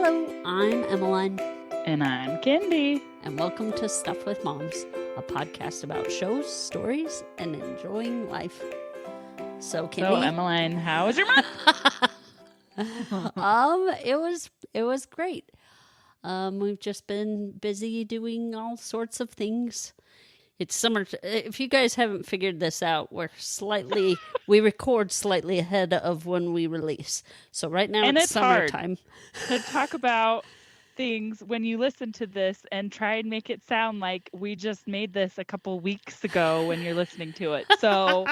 Hello, I'm Emmeline. And I'm Kindy. And welcome to Stuff with Moms, a podcast about shows, stories, and enjoying life. So, Kindy. So, Emmeline, how was your month? It was great. We've just been busy doing all sorts of things. It's summer. If you guys haven't figured this out, we record slightly ahead of when we release. So right now it's summertime. Hard to talk about things when you listen to this and try and make it sound like we just made this a couple weeks ago when you're listening to it. So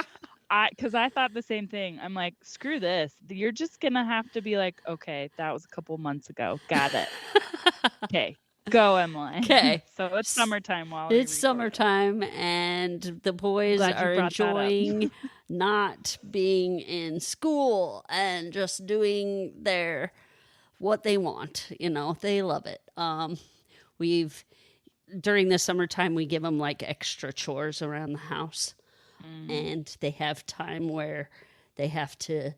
because I thought the same thing. I'm like, screw this. You're just going to have to be like, okay, that was a couple months ago. Got it. Okay. Go, Emmeline. Okay. So it's summertime It's summertime, and the boys are enjoying not being in school and just doing what they want. You know, they love it. During the summertime, we give them like extra chores around the house, and they have time where they have to,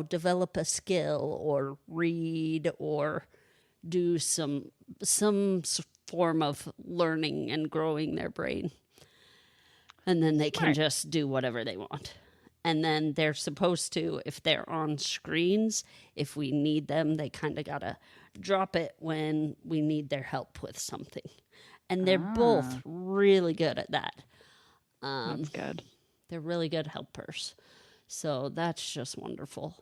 develop a skill or read or do some form of learning and growing their brain. And then they can just do whatever they want. And then they're supposed to, if they're on screens, if we need them, they kind of got to drop it when we need their help with something. And they're both really good at that. That's good. They're really good helpers. So that's just wonderful.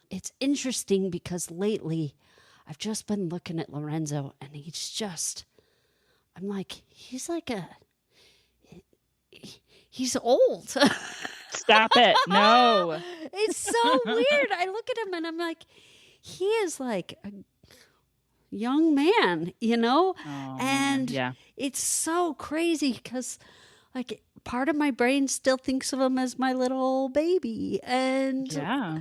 It's interesting because lately I've just been looking at Lorenzo, and he's old. Stop it. No. It's so weird. I look at him and I'm like, he is like a young man, Oh, and yeah. It's so crazy because like part of my brain still thinks of him as my little baby. And yeah.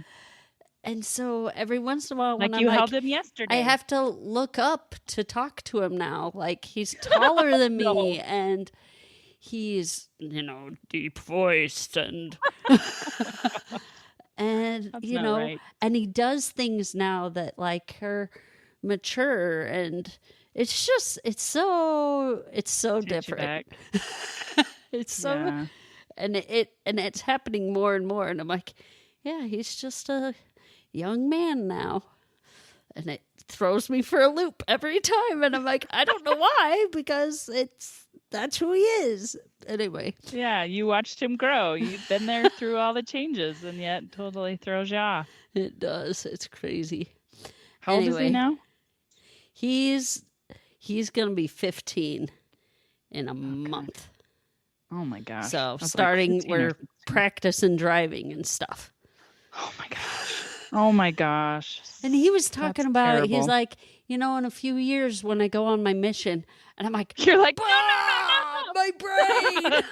And so every once in a while, when like you held him yesterday, I have to look up to talk to him now. Like he's taller than me, and he's deep voiced and and That's not right. and he does things now that like are mature, and it's so different. It's so yeah. and it's happening more and more, and I'm like, yeah, he's just a young man now, and it throws me for a loop every time, and I'm like, I don't know why, because that's who he is anyway. Yeah, you watched him grow. You've been there through all the changes, and yet totally throws you off. It does. It's crazy. How old is he now? He's gonna be 15 in a month. Oh my gosh. So That's we're practicing driving and stuff. Oh my gosh. And he was talking about terrible. it. He's like, in a few years when I go on my mission, and I'm like, you're like, no. My brain.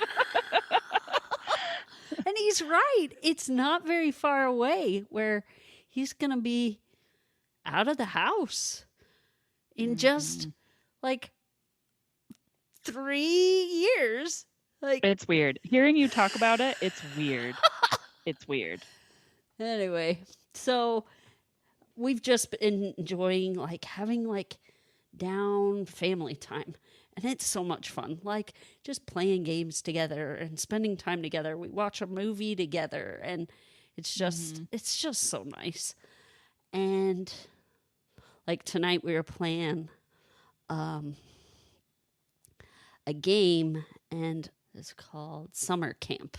And he's right. It's not very far away where he's going to be out of the house in just like 3 years. Like, it's weird. Hearing you talk about it, it's weird. It's weird. Anyway, so we've just been enjoying like having like down family time, and it's so much fun. Like just playing games together and spending time together. We watch a movie together, and it's just so nice. And like tonight we were playing a game, and it's called Summer Camp.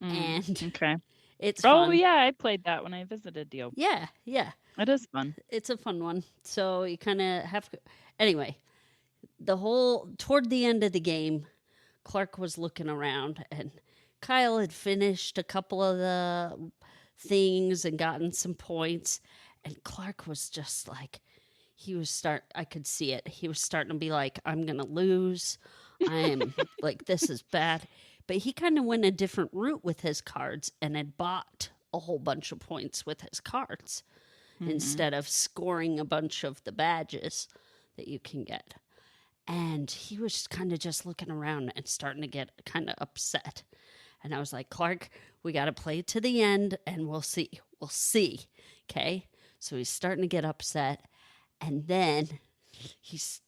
And okay. It's fun. Oh, yeah, I played that when I visited you. Yeah. It is fun. It's a fun one. So you kind of have to... Anyway, toward the end of the game, Clark was looking around, and Kyle had finished a couple of the things and gotten some points, and Clark was just like, I could see it. He was starting to be like, I'm going to lose. I'm like, this is bad. But he kind of went a different route with his cards and had bought a whole bunch of points with his cards instead of scoring a bunch of the badges that you can get. And he was kind of just looking around and starting to get kind of upset. And I was like, Clark, we got to play to the end and we'll see. Okay? So he's starting to get upset. And then he's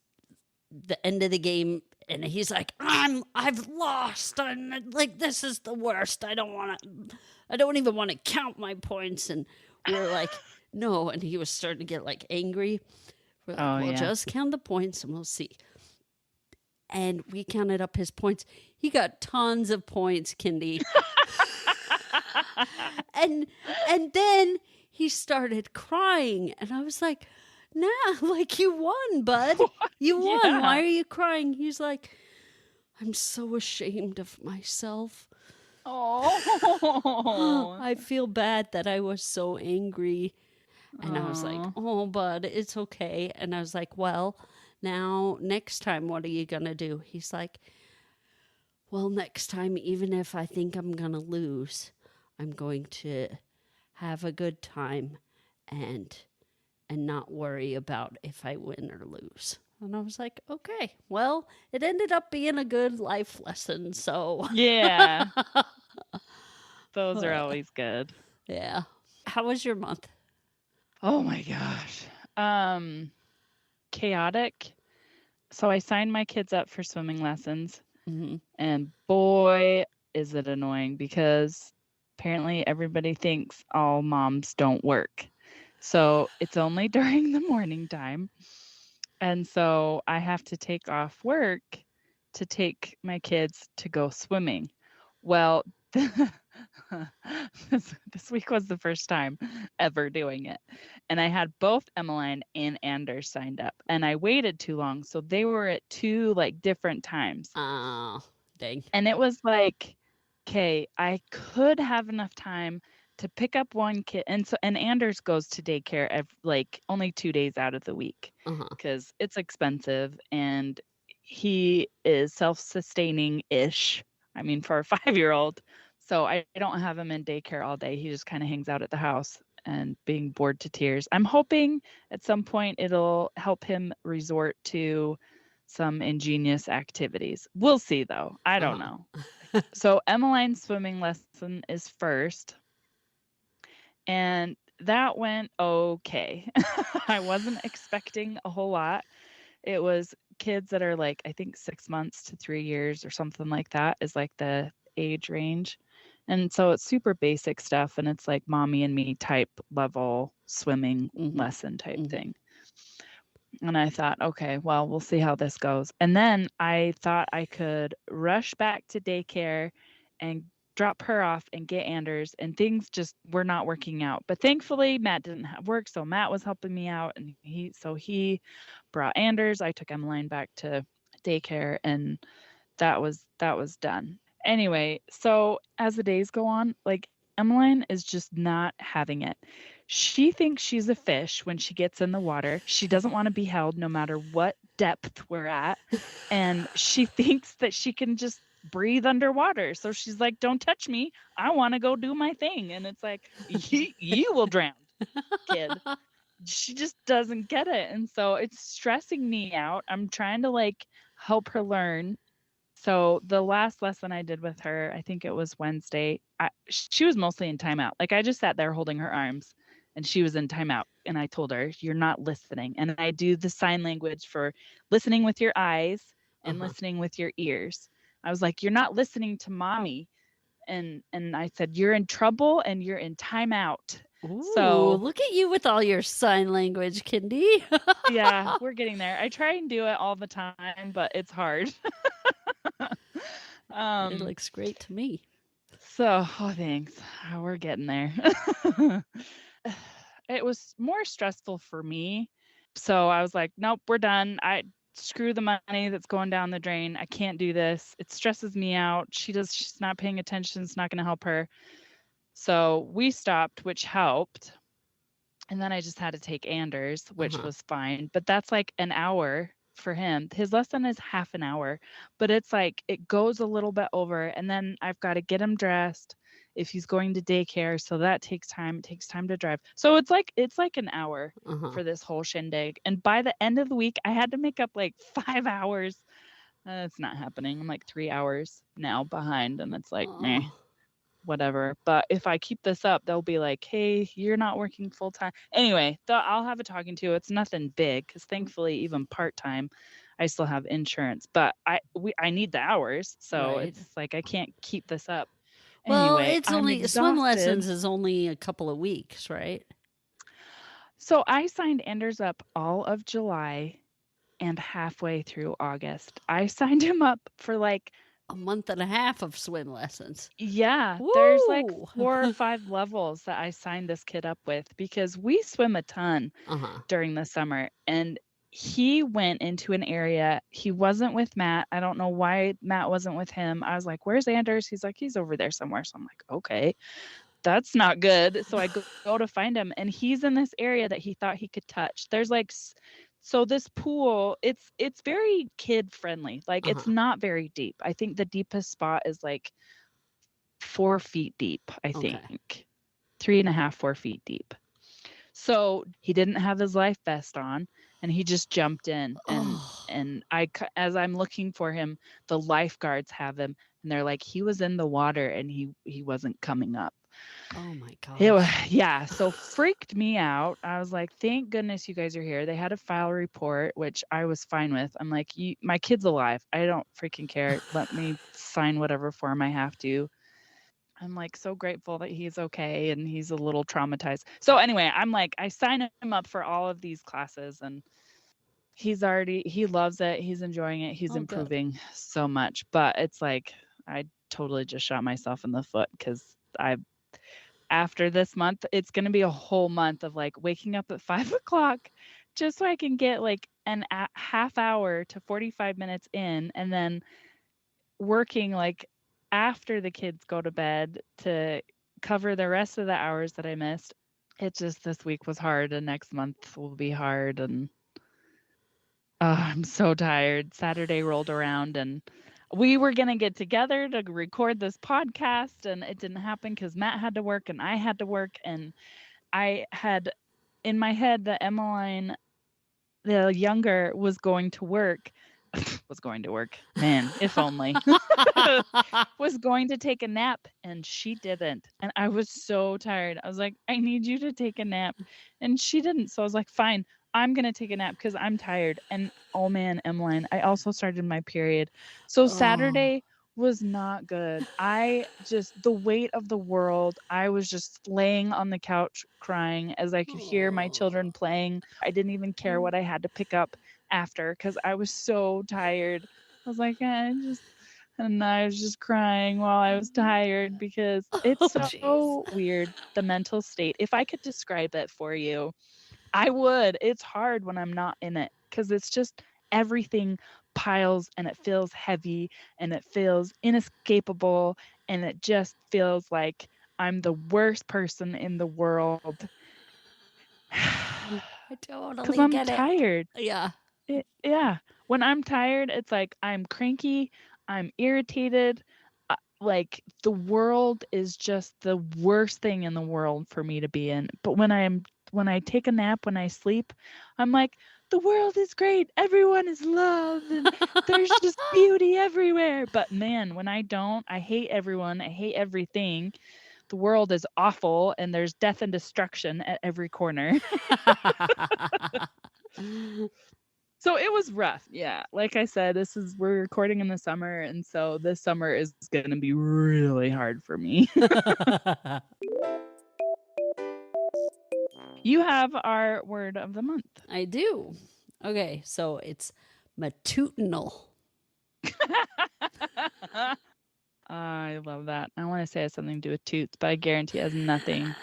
the end of the game, and he's like, I've lost. I'm like, this is the worst. I don't even want to count my points. And we were like, no. And he was starting to get like angry. We're like, Oh, well, yeah. just count the points and we'll see. And we counted up his points. He got tons of points, Kindy. and then he started crying, and I was like, nah, like, you won, bud. You won. Yeah. Why are you crying? He's like, I'm so ashamed of myself. Oh. I feel bad that I was so angry. And I was like, Aw. oh, bud, it's okay. And I was like, well, now next time, what are you going to do? He's like, well, next time, even if I think I'm going to lose, I'm going to have a good time and not worry about if I win or lose. And I was like, okay, well, it ended up being a good life lesson. So, Yeah. Those are always good. yeah. How was your month? Oh my gosh. Chaotic. So I signed my kids up for swimming lessons, and boy, is it annoying because apparently everybody thinks all moms don't work. So it's only during the morning time. And so I have to take off work to take my kids to go swimming. Well, this week was the first time ever doing it. And I had both Emmeline and Anders signed up. And I waited too long. So they were at two like different times. Oh, dang. And it was like, okay, I could have enough time to pick up one kid. And Anders goes to daycare like only 2 days out of the week because it's expensive and he is self-sustaining-ish. I mean, for a 5-year-old. So I don't have him in daycare all day. He just kind of hangs out at the house and being bored to tears. I'm hoping at some point it'll help him resort to some ingenious activities. We'll see, though. I don't know. So Emmeline's swimming lesson is first. And that went okay. I wasn't expecting a whole lot. It was kids that are like, I think 6 months to 3 years or something like that is like the age range. And so it's super basic stuff. And it's like mommy and me type level swimming lesson type thing. And I thought, okay, well, we'll see how this goes. And then I thought I could rush back to daycare and drop her off and get Anders, and things just were not working out. But thankfully, Matt didn't have work, so Matt was helping me out, and he brought Anders. I took Emmeline back to daycare, and that was done. Anyway, so as the days go on, like Emmeline is just not having it. She thinks she's a fish when she gets in the water. She doesn't want to be held no matter what depth we're at. And she thinks that she can just breathe underwater. So she's like, don't touch me. I want to go do my thing. And it's like, you will drown, kid. She just doesn't get it. And so it's stressing me out. I'm trying to like help her learn. So the last lesson I did with her, I think it was Wednesday, she was mostly in timeout. Like I just sat there holding her arms and she was in timeout. And I told her, you're not listening. And I do the sign language for listening with your eyes and listening with your ears. I was like, you're not listening to mommy. And I said, you're in trouble and you're in timeout. Ooh, so look at you with all your sign language, Kindy. Yeah, we're getting there. I try and do it all the time, but it's hard. It looks great to me. So, thanks. We're getting there. It was more stressful for me. So I was like, nope, we're done. Screw the money that's going down the drain. I can't do this. It stresses me out. She's not paying attention. It's not going to help her. So we stopped, which helped. And then I just had to take Anders, which was fine. But that's like an hour for him. His lesson is half an hour, but it's like it goes a little bit over. And then I've got to get him dressed if he's going to daycare. So that takes time. It takes time to drive. So it's like an hour for this whole shindig. And by the end of the week, I had to make up like 5 hours. It's not happening. I'm like 3 hours now behind. And it's like, meh. whatever. But if I keep this up, they'll be like, hey, you're not working full time. Anyway, I'll have a talking to. It's nothing big because thankfully, even part time, I still have insurance. But I need the hours, so Right. it's like I can't keep this up. Well, Anyway, it's I'm only swim exhausted. lessons is only a couple of weeks, right? So I signed Anders up all of July and halfway through August. I signed him up for like, A month and a half of swim lessons. yeah, there's like Woo! 4 or 5 levels that I signed this kid up with because we swim a ton Uh-huh. during the summer. And he went into an area. He wasn't with Matt. I don't know why Matt wasn't with him. I was like, where's Anders? He's like, he's over there somewhere. So I'm like, okay, that's not good. So I go to find him, and he's in this area that he thought he could touch. There's like, so this pool, it's very kid friendly. Like it's Uh-huh. not very deep. I think the deepest spot is like 4 feet deep, I Okay. think. 3.5, 4 feet deep. So he didn't have his life vest on, and he just jumped in. Oh. And as I'm looking for him, the lifeguards have him, and they're like, he was in the water and he wasn't coming up. Oh my It was, gosh. yeah, so freaked me out. I was like, thank goodness you guys are here. They had to file a report, which I was fine with. I'm like, my kid's alive. I don't freaking care. Let me sign whatever form I have to. I'm like so grateful that he's okay, and he's a little traumatized. So anyway, I'm like, I sign him up for all of these classes, and he loves it. He's enjoying it. He's Oh, good. improving so much. But it's like, I totally just shot myself in the foot because after this month, it's going to be a whole month of like waking up at 5 o'clock just so I can get like a half hour to 45 minutes in, and then working like after the kids go to bed to cover the rest of the hours that I missed. It just, this week was hard, and next month will be hard. And I'm so tired. Saturday rolled around, and we were going to get together to record this podcast, and it didn't happen because Matt had to work and I had to work. And I had in my head that Emmeline, the younger, was going to work. Man, if only. Was going to take a nap, and she didn't. And I was so tired. I was like, I need you to take a nap. And she didn't. So I was like, fine, I'm going to take a nap because I'm tired. And oh man, Emmeline, I also started my period. So Saturday was not good. The weight of the world, I was just laying on the couch crying as I could hear my children playing. I didn't even care what I had to pick up after because I was so tired. I was like, and I was just crying while I was tired because it's so weird, the mental state. If I could describe it for you, I would. It's hard when I'm not in it because it's just everything piles, and it feels heavy, and it feels inescapable, and it just feels like I'm the worst person in the world. I Because totally I'm get it. tired. Yeah. Yeah. When I'm tired, it's like I'm cranky, I'm irritated. Like the world is just the worst thing in the world for me to be in. But when I take a nap, when I sleep, I'm like, the world is great. Everyone is love, and there's just beauty everywhere. But man, when I don't, I hate everyone. I hate everything. The world is awful, and there's death and destruction at every corner. So it was rough. Yeah. Like I said, we're recording in the summer. And so this summer is going to be really hard for me. You have our word of the month. I do. Okay, so it's matutinal. I love that. I want to say it has something to do with toots, but I guarantee it has nothing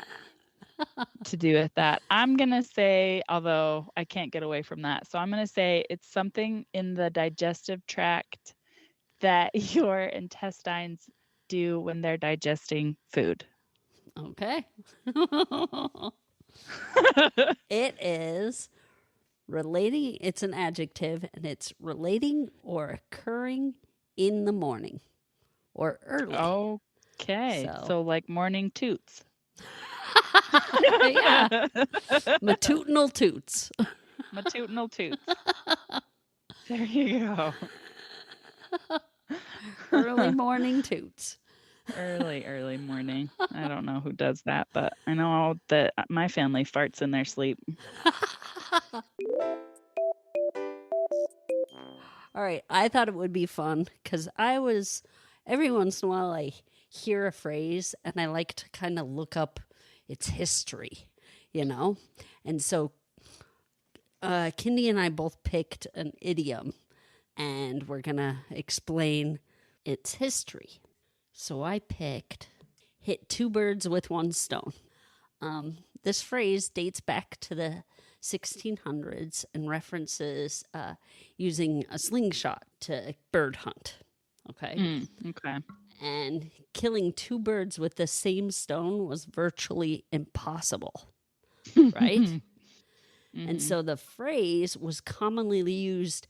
to do with that. I'm going to say, although I can't get away from that. So I'm going to say it's something in the digestive tract that your intestines do when they're digesting food. Okay. It is relating, it's an adjective, and it's relating or occurring in the morning or early. Okay. So like morning toots. Yeah. Matutinal toots. Matutinal toots. There you go. Early morning toots. Early morning. I don't know who does that, but I know that my family farts in their sleep. All right, I thought it would be fun because every once in a while I hear a phrase and I like to kind of look up its history, you know? And so Kindy and I both picked an idiom and we're going to explain its history. So I picked hit two birds with one stone. This phrase dates back to the 1600s and references using a slingshot to bird hunt. Okay. Okay. And killing two birds with the same stone was virtually impossible. Right? And so the phrase was commonly used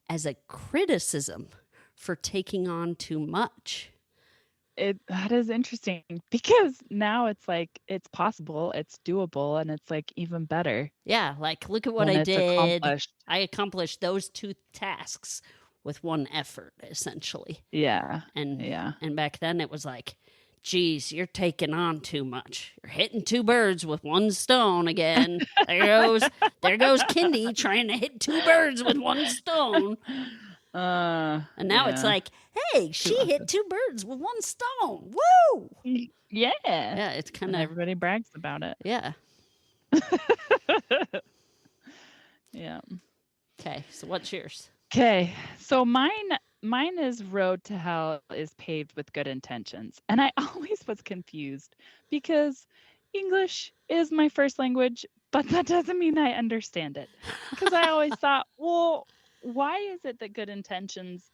as a criticism for taking on too much. That is interesting because now it's like it's possible, it's doable, and it's like even better. Yeah, like look at what when I it's did. accomplished. I accomplished those two tasks with one effort, essentially. Yeah. And back then it was like, geez, you're taking on too much. You're hitting two birds with one stone again. There goes Kindy trying to hit two birds with one stone. And now it's like, hey, she hit two birds with one stone. Woo! Yeah. Yeah, it's kind of everybody brags about it. Yeah. Yeah. Okay, so what's yours? Okay, so mine is road to hell is paved with good intentions. And I always was confused because English is my first language, but that doesn't mean I understand it. Because I always thought, well, why is it that good intentions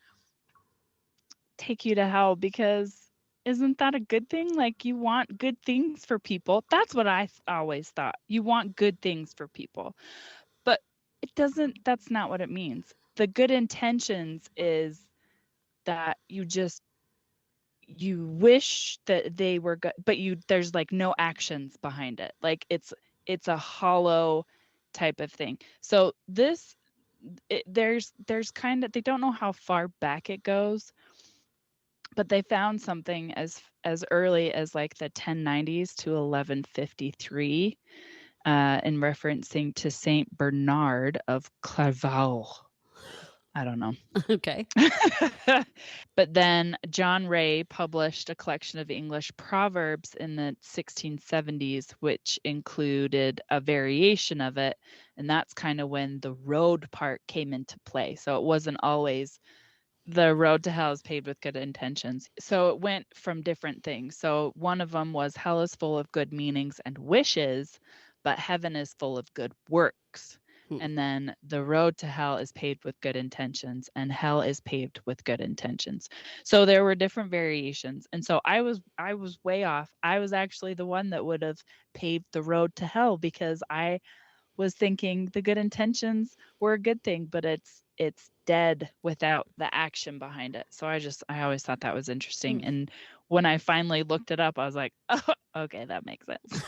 take you to hell? Because isn't that a good thing? Like you want good things for people. That's what I always thought. You want good things for people. But it doesn't, that's not what it means. The good intentions is that you wish that they were good, but there's like no actions behind it. Like it's a hollow type of thing. So there's kind of, they don't know how far back it goes, but they found something as early as like the 1090s to 1153 in referencing to Saint Bernard of Clairvaux. I don't know. Okay. But then John Ray published a collection of English proverbs in the 1670s, which included a variation of it. And that's kind of when the road part came into play. So it wasn't always the road to hell is paved with good intentions. So it went from different things. So one of them was hell is full of good meanings and wishes, but heaven is full of good works. And then the road to hell is paved with good intentions and hell is paved with good intentions. So there were different variations. And so I was way off. I was actually the one that would have paved the road to hell because I was thinking the good intentions were a good thing, but it's dead without the action behind it. So I always thought that was interesting. And when I finally looked it up, I was like, oh, okay, that makes sense.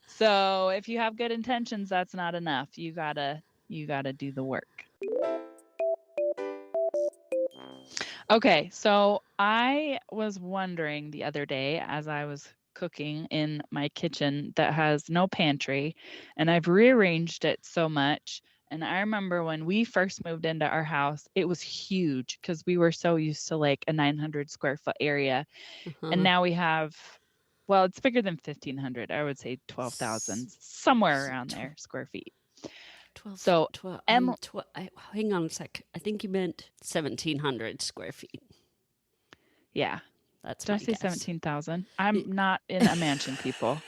So if you have good intentions, that's not enough. You gotta do the work. Okay, so I was wondering the other day as I was cooking in my kitchen that has no pantry, and I've rearranged it so much. And I remember when we first moved into our house, it was huge because we were so used to like a 900 square foot area. And now we have, well, it's bigger than 1,500. I would say 12,000, somewhere around there, square feet. 12. So, hang on a sec. I think you meant 1,700 square feet. Yeah. Did I say 17,000? I'm not in a mansion, people.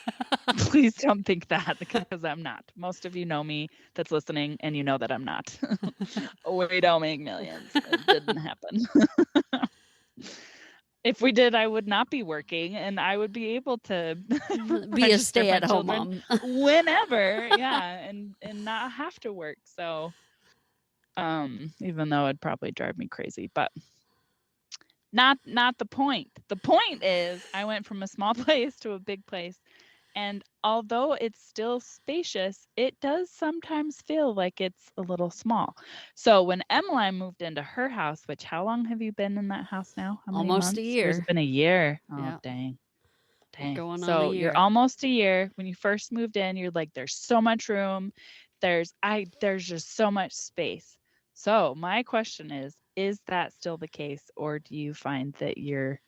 Please don't think that because I'm not. Most of you know me that's listening and you know that I'm not. We don't make millions. It didn't happen. If we did, I would not be working and I would be able to be a stay-at-home mom whenever, and not have to work. So, even though it'd probably drive me crazy, but not the point. The point is I went from a small place to a big place And although it's still spacious, it does sometimes feel like it's a little small. So when Emmeline moved into her house, which how long have you been in that house now? How many Almost a months? Or has year. it been a year? Oh, Yeah. dang. We're going on a So year. you're almost a year. When you first moved in, you're like, there's so much room. There's just so much space. So my question is that still the case, or do you find that you're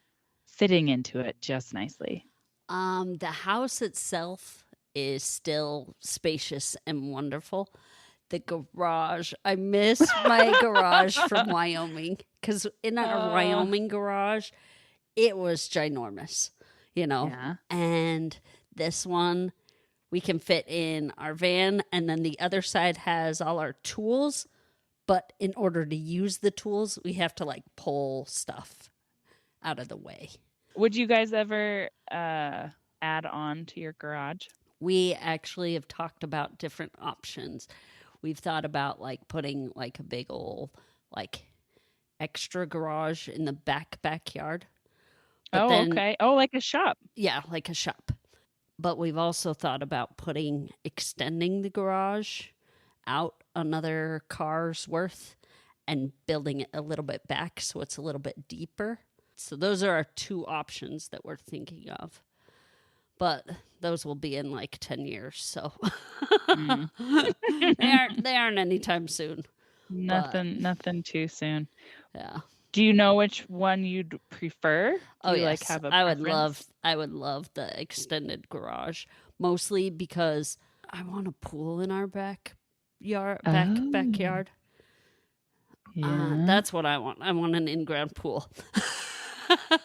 fitting into it just nicely? The house itself is still spacious and wonderful. The garage, I miss my garage from Wyoming, because in our Wyoming garage, it was ginormous, Yeah. And this one, we can fit in our van, and then the other side has all our tools. But in order to use the tools, we have to like pull stuff out of the way. Would you guys ever add on to your garage? We actually have talked about different options. We've thought about like putting like a big old like extra garage in the backyard. But okay. Oh, like a shop. Yeah, like a shop. But we've also thought about extending the garage out another car's worth and building it a little bit back so it's a little bit deeper. So those are our two options that we're thinking of. But those will be in like 10 years, so they aren't anytime soon. Nothing too soon. Yeah. Do you know which one you'd prefer? Do you yes. have a preference? I would love the extended garage, mostly because I want a pool in our backyard. Yeah. That's what I want. I want an in-ground pool.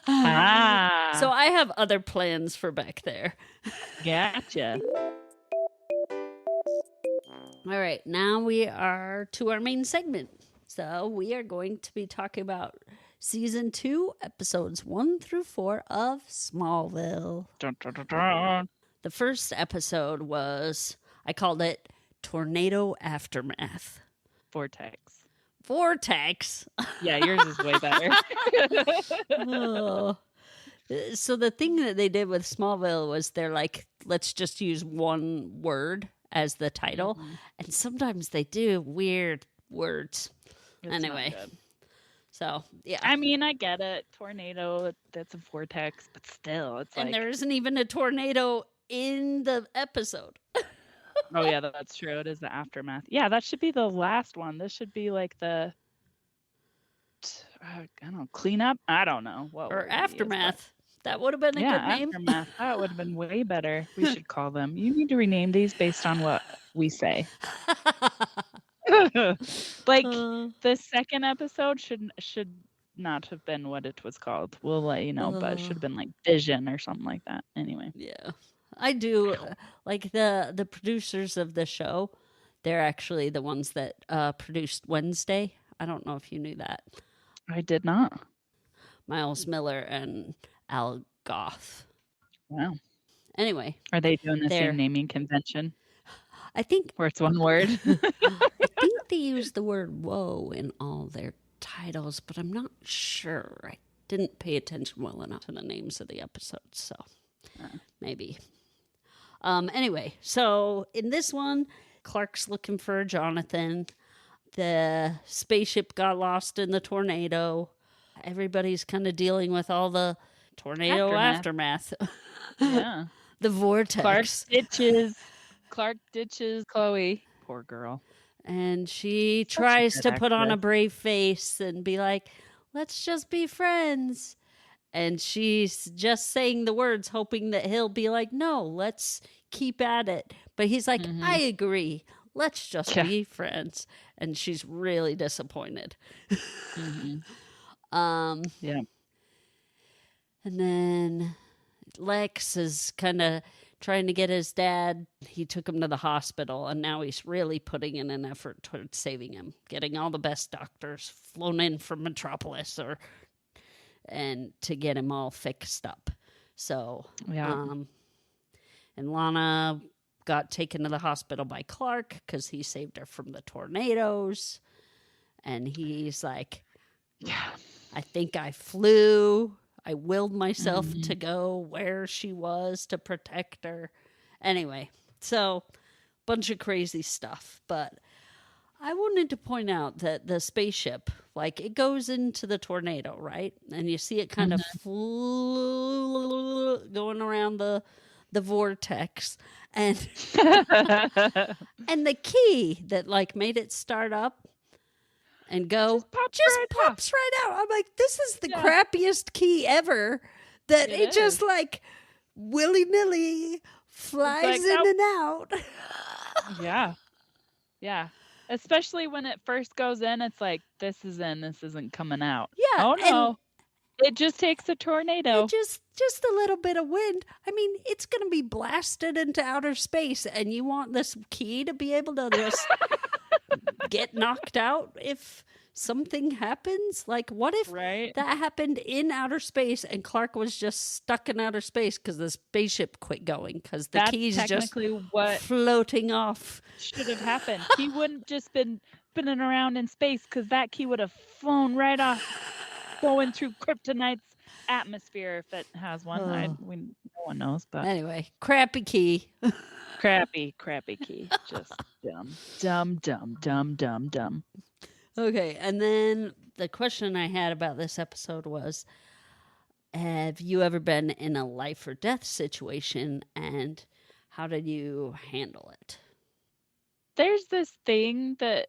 Ah. So I have other plans for back there. Gotcha. All right, now we are to our main segment. So we are going to be talking about season 2, episodes 1 through 4 of Smallville. Dun, dun, dun, dun. The first episode was, I called it Tornado Aftermath. Vortex. Yeah, yours is way better. Oh. So the thing that they did with Smallville was they're like, let's just use one word as the title. Mm-hmm. And sometimes they do weird words. Anyway. So, yeah. I mean, I get it. Tornado, that's a vortex, but still, it's and there isn't even a tornado in the episode. Oh, yeah, that's true. It is the aftermath. Yeah, that should be the last one. This should be like the, I don't know, cleanup? I don't know. Or aftermath. That would have been a good name. Aftermath. That would have been way better. We should call them. You need to rename these based on what we say. Like the second episode should not have been what it was called. We'll let you know, but it should have been like Vision or something like that. Anyway. Yeah. I do like the producers of the show. They're actually the ones that produced Wednesday. I don't know if you knew that. I did not. Miles Miller and Al Goth. Wow. Anyway. Are they doing the same naming convention? I think. Where it's one word? I think they use the word whoa in all their titles, but I'm not sure. I didn't pay attention well enough to the names of the episodes, so maybe. Anyway, so in this one, Clark's looking for Jonathan. The spaceship got lost in the tornado. Everybody's kind of dealing with all the tornado aftermath. Yeah. The vortex. Clark ditches Chloe. Poor girl. And she tries to put on a brave face and be like, let's just be friends. And she's just saying the words, hoping that he'll be like, no, let's keep at it. But he's like, I agree. Let's just be friends. And she's really disappointed. Yeah. And then Lex is kind of trying to get his dad. He took him to the hospital, and now he's really putting in an effort towards saving him, getting all the best doctors flown in from Metropolis and to get him all fixed up. So, and Lana got taken to the hospital by Clark because he saved her from the tornadoes. And he's like, I think I flew. I willed myself to go where she was to protect her. Anyway, so bunch of crazy stuff. But I wanted to point out that the spaceship, like, it goes into the tornado, right? And you see it kind of going around the vortex, and and the key that like made it start up and go just pops right out. I'm like, this is the crappiest key ever. That it just like willy-nilly flies in and out. Yeah. Especially when it first goes in, it's like, this is in, this isn't coming out. Yeah. Oh no. It just takes a tornado. Just a little bit of wind. I mean, it's going to be blasted into outer space, and you want this key to be able to just get knocked out if something happens? Like, what if that happened in outer space and Clark was just stuck in outer space because the spaceship quit going because the key's just floating off? Should have happened. He wouldn't just been spinning around in space because that key would have flown right off, going through Kryptonite's atmosphere if it has one. No one knows, but anyway, crappy key. crappy key. Just dumb. Okay, and then the question I had about this episode was, have you ever been in a life or death situation, and how did you handle it? There's this thing that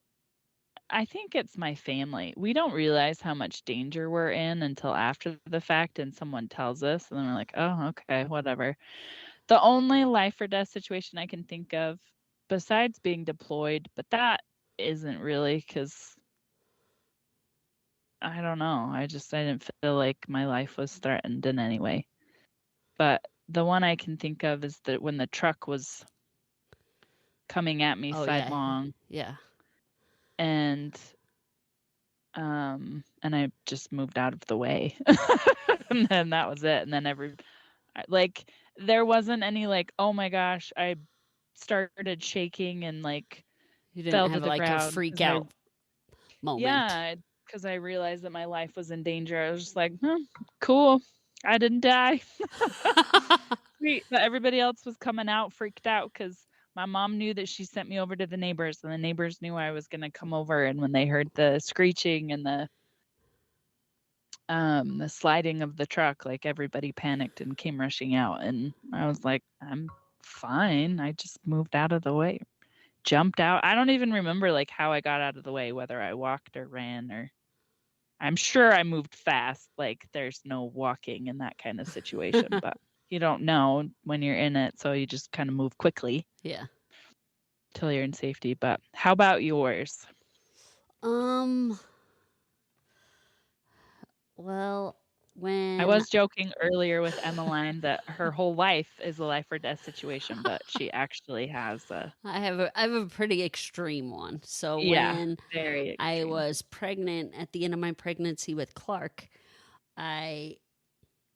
I think it's my family. We don't realize how much danger we're in until after the fact and someone tells us, and then we're like, oh, okay, whatever. The only life or death situation I can think of, besides being deployed, but that isn't really because I don't know. I didn't feel like my life was threatened in any way. But the one I can think of is that when the truck was coming at me sidelong. Yeah. And I just moved out of the way. And then that was it. And then there wasn't any like, oh my gosh, I started shaking and like you didn't fell have to the like ground. A freak out moment. Yeah, because I realized that my life was in danger. I was just like, cool. I didn't die. Sweet. But everybody else was coming out freaked out because my mom knew that she sent me over to the neighbors, and the neighbors knew I was going to come over. And when they heard the screeching and the sliding of the truck, like everybody panicked and came rushing out. And I was like, I'm fine. I just moved out of the way, jumped out. I don't even remember like how I got out of the way, whether I walked or ran, or I'm sure I moved fast. Like there's no walking in that kind of situation, but you don't know when you're in it. So you just kind of move quickly. Yeah. Till you're in safety. But how about yours? Well, when I was joking earlier with Emmeline that her whole life is a life or death situation, but she actually has I have a pretty extreme one. So when I was pregnant at the end of my pregnancy with Clark, I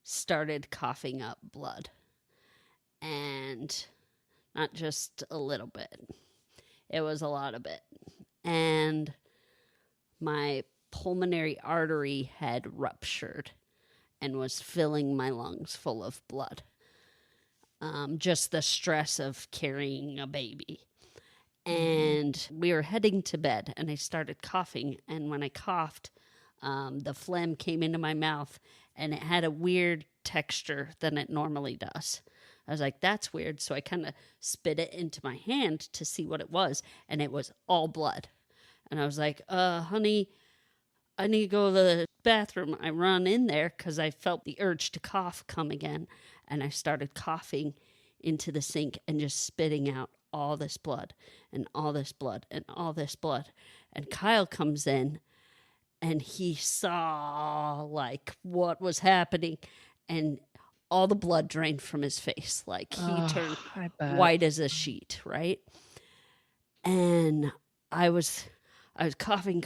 started coughing up blood. And not just a little bit. It was a lot of it. And my pulmonary artery had ruptured and was filling my lungs full of blood. Just the stress of carrying a baby. And we were heading to bed, and I started coughing. And when I coughed, the phlegm came into my mouth, and it had a weird texture than it normally does. I was like, that's weird. So I kind of spit it into my hand to see what it was, and it was all blood. And I was like, honey, I need to go to the bathroom. I run in there because I felt the urge to cough come again. And I started coughing into the sink and just spitting out all this blood and all this blood and all this blood. And Kyle comes in, and he saw like what was happening, and all the blood drained from his face. Like he turned white as a sheet, right? And I was coughing,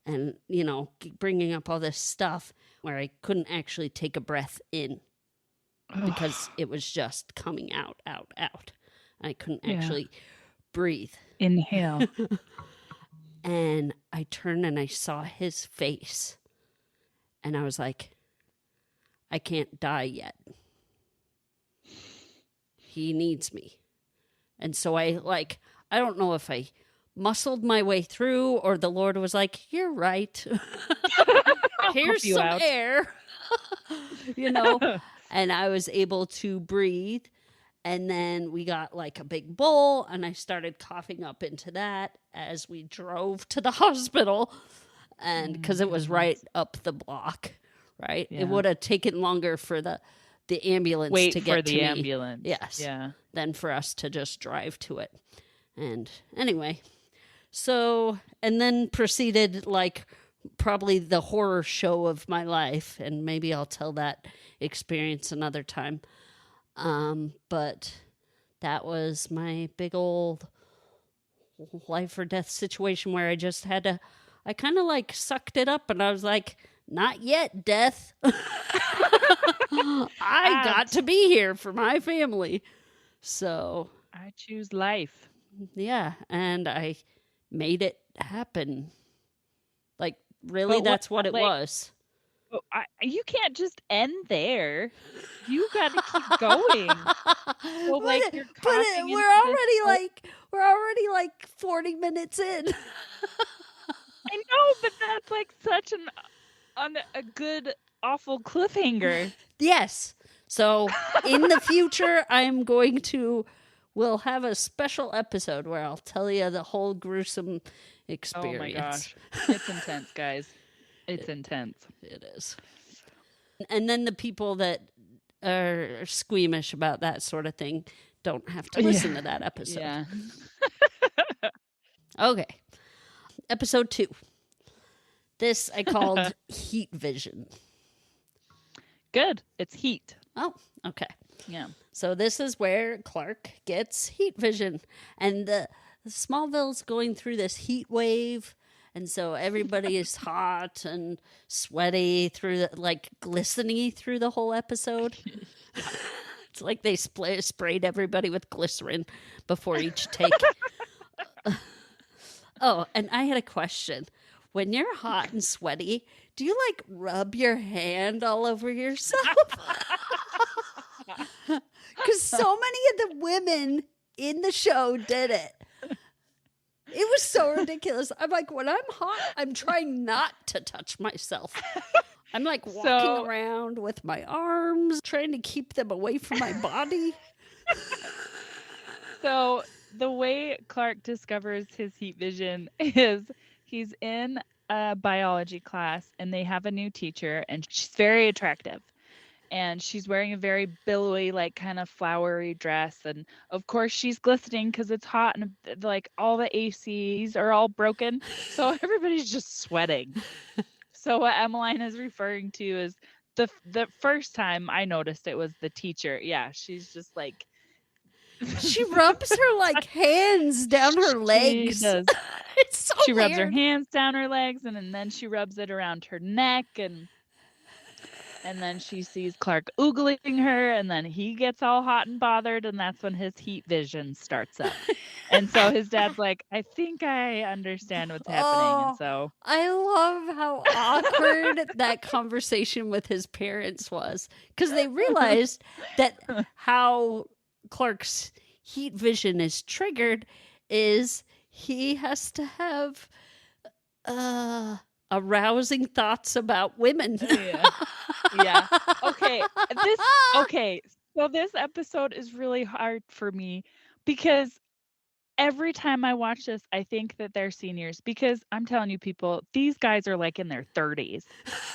and, bringing up all this stuff where I couldn't actually take a breath in because it was just coming out. I couldn't actually breathe. Inhale. And I turned and I saw his face, and I was like, I can't die yet. he needs me. And so I don't know if I muscled my way through or the Lord was like, you're right. Here's some air. And I was able to breathe. And then we got like a big bowl and I started coughing up into that as we drove to the hospital. And because it was right up the block, right? Yeah. It would have taken longer for the ambulance to get to the ambulance. Yes. Yeah. Than for us to just drive to it. And anyway, so, and then proceeded like probably the horror show of my life. And maybe I'll tell that experience another time. But that was my big old life or death situation where I just had to, I kind of like sucked it up and I was like, not yet, death. I got to be here for my family. So I choose life. Yeah. And I made it happen. Like, really, that's what it was. You can't just end there. You got to keep going. So, like, we're already like 40 minutes in. I know, but that's like such a good, awful cliffhanger. Yes. So in the future, we'll have a special episode where I'll tell you the whole gruesome experience. Oh my gosh. It's intense, guys. It's intense. It is. And then the people that are squeamish about that sort of thing don't have to listen to that episode. Yeah. Okay. Episode 2. This I called Heat Vision. Good. It's heat. Oh, okay. Yeah. So this is where Clark gets heat vision. And the Smallville's going through this heat wave. And so everybody is hot and sweaty glistening through the whole episode. It's like they sprayed everybody with glycerin before each take. Oh, and I had a question. When you're hot and sweaty, do you like rub your hand all over yourself? Because so many of the women in the show did it. It was so ridiculous. I'm like, when I'm hot, I'm trying not to touch myself. I'm like walking around with my arms, trying to keep them away from my body. So the way Clark discovers his heat vision is he's in a biology class and they have a new teacher and she's very attractive. And she's wearing a very billowy, like kind of flowery dress. And of course she's glistening because it's hot and like all the ACs are all broken. So everybody's just sweating. So what Emmeline is referring to is the first time I noticed it was the teacher. Yeah, she's just like. She rubs her like hands down her legs. She does. It's so She weird. rubs her hands down her legs and then she rubs it around her neck and then she sees Clark oogling her, and then he gets all hot and bothered, and that's when his heat vision starts up. And so his dad's like, I think I understand what's happening. And so I love how awkward that conversation with his parents was, because they realized that how Clark's heat vision is triggered is he has to have arousing thoughts about women. Yeah. Okay. So this episode is really hard for me because every time I watch this, I think that they're seniors because I'm telling you, people, these guys are like in their 30s.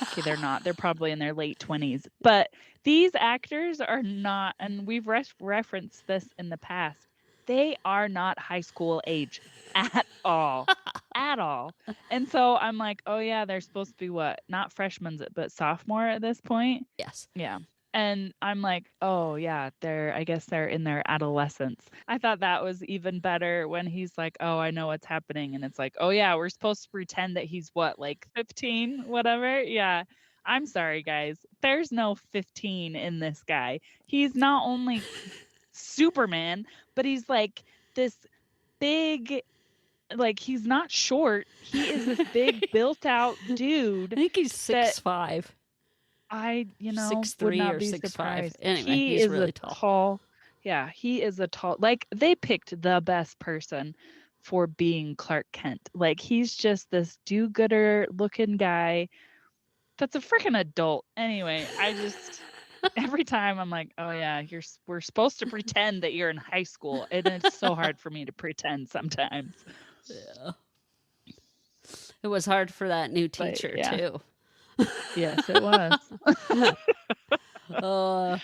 Okay, they're not. They're probably in their late 20s. But these actors are not, and we've referenced this in the past. They are not high school age at all. At all. And so I'm like, oh yeah, they're supposed to be what? Not freshmen, but sophomore at this point? Yes. Yeah. And I'm like, oh yeah, I guess they're in their adolescence. I thought that was even better when he's like, oh, I know what's happening. And it's like, oh yeah, we're supposed to pretend that he's what, like 15, whatever? Yeah. I'm sorry, guys. There's no 15 in this guy. He's not only Superman, but he's like this big, like he's not short. He is this big built out dude. I think he's 6'5". 6'3" or 6'5". Anyway, he he's is really tall. Yeah, he is a tall, like, they picked the best person for being Clark Kent. Like, he's just this do-gooder looking guy that's a freaking adult. Anyway, I just every time I'm like, oh yeah, we're supposed to pretend that you're in high school, and it's so hard for me to pretend sometimes. Yeah. It was hard for that new But teacher yeah, too. yes, it was. Uh,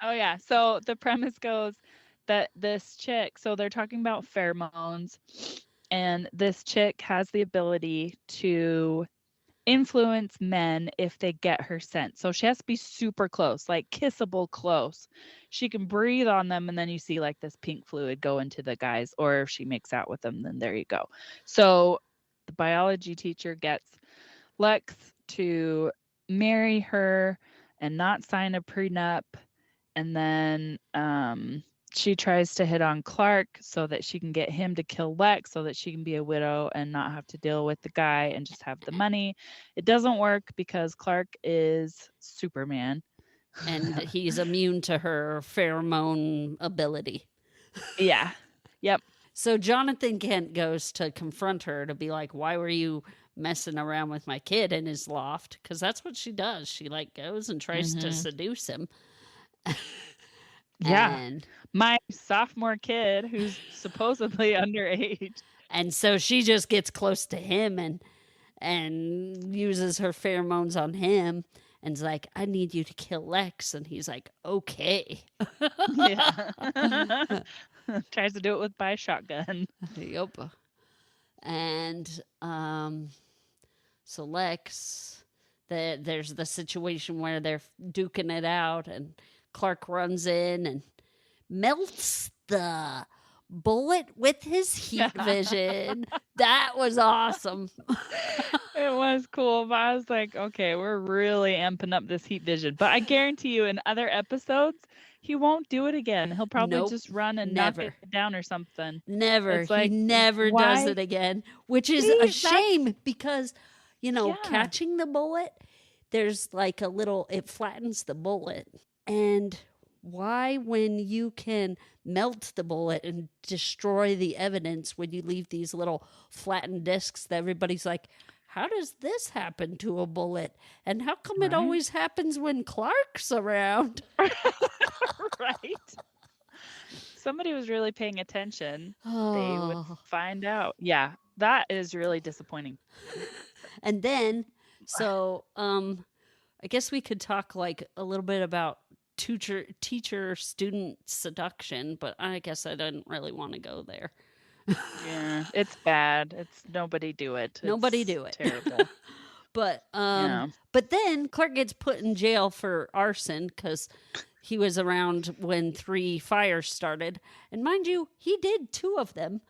Oh yeah. So the premise goes that this chick, so they're talking about pheromones, and this chick has the ability to influence men if they get her scent. So she has to be super close, like kissable close. She can breathe on them, and then you see like this pink fluid go into the guys, or if she makes out with them, then there you go. So the biology teacher gets Lex to marry her and not sign a prenup. And then she tries to hit on Clark so that she can get him to kill Lex so that she can be a widow and not have to deal with the guy and just have the money. It doesn't work because Clark is Superman. and he's immune to her pheromone ability. Yeah. Yep. So Jonathan Kent goes to confront her to be like, why were you messing around with my kid in his loft? Because that's what she does. She like goes and tries to seduce him. Yeah. And, my sophomore kid who's supposedly underage. and so she just gets close to him and uses her pheromones on him and's like, I need you to kill Lex. And he's like, okay. Yeah. Tries to do it with by shotgun. Yep. And so Lex, there's the situation where they're duking it out, and Clark runs in and melts the bullet with his heat vision. That was awesome. It was cool, but I was like, okay, we're really amping up this heat vision. But I guarantee you, in other episodes, he won't do it again. He'll probably Nope, just run and knock it down or something. Never. It's He like, never why? does it again, which is See, a shame because, Yeah. catching the bullet, there's like a little, it flattens the bullet. And why, when you can melt the bullet and destroy the evidence when you leave these little flattened discs that everybody's like, how does this happen to a bullet? And how come it always happens when Clark's around? Right. Somebody was really paying attention. They would find out. Yeah, that is really disappointing. And then, so I guess we could talk like a little bit about teacher student seduction, but I guess I didn't really want to go there. Yeah, it's bad. It's nobody do it. Nobody It's do it. Terrible. But but then Clark gets put in jail for arson because he was around when 3 fires started, and mind you, he did 2 of them.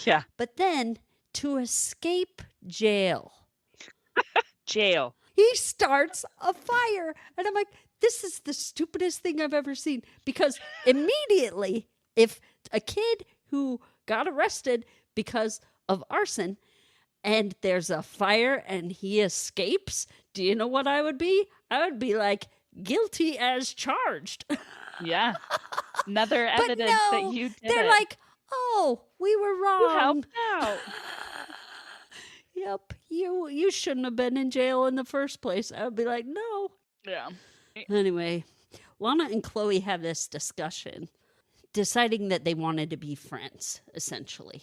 Yeah. But then to escape jail, he starts a fire, and I'm like, this is the stupidest thing I've ever seen, because immediately, if a kid who got arrested because of arson and there's a fire and he escapes, do you know what I would be? I would be like, guilty as charged. Yeah. Another But evidence no, that you did they're it. like, oh, we were You wrong. helped out. Yep, you shouldn't have been in jail in the first place. I would be like, no. Yeah. Anyway, Lana and Chloe have this discussion, deciding that they wanted to be friends, essentially.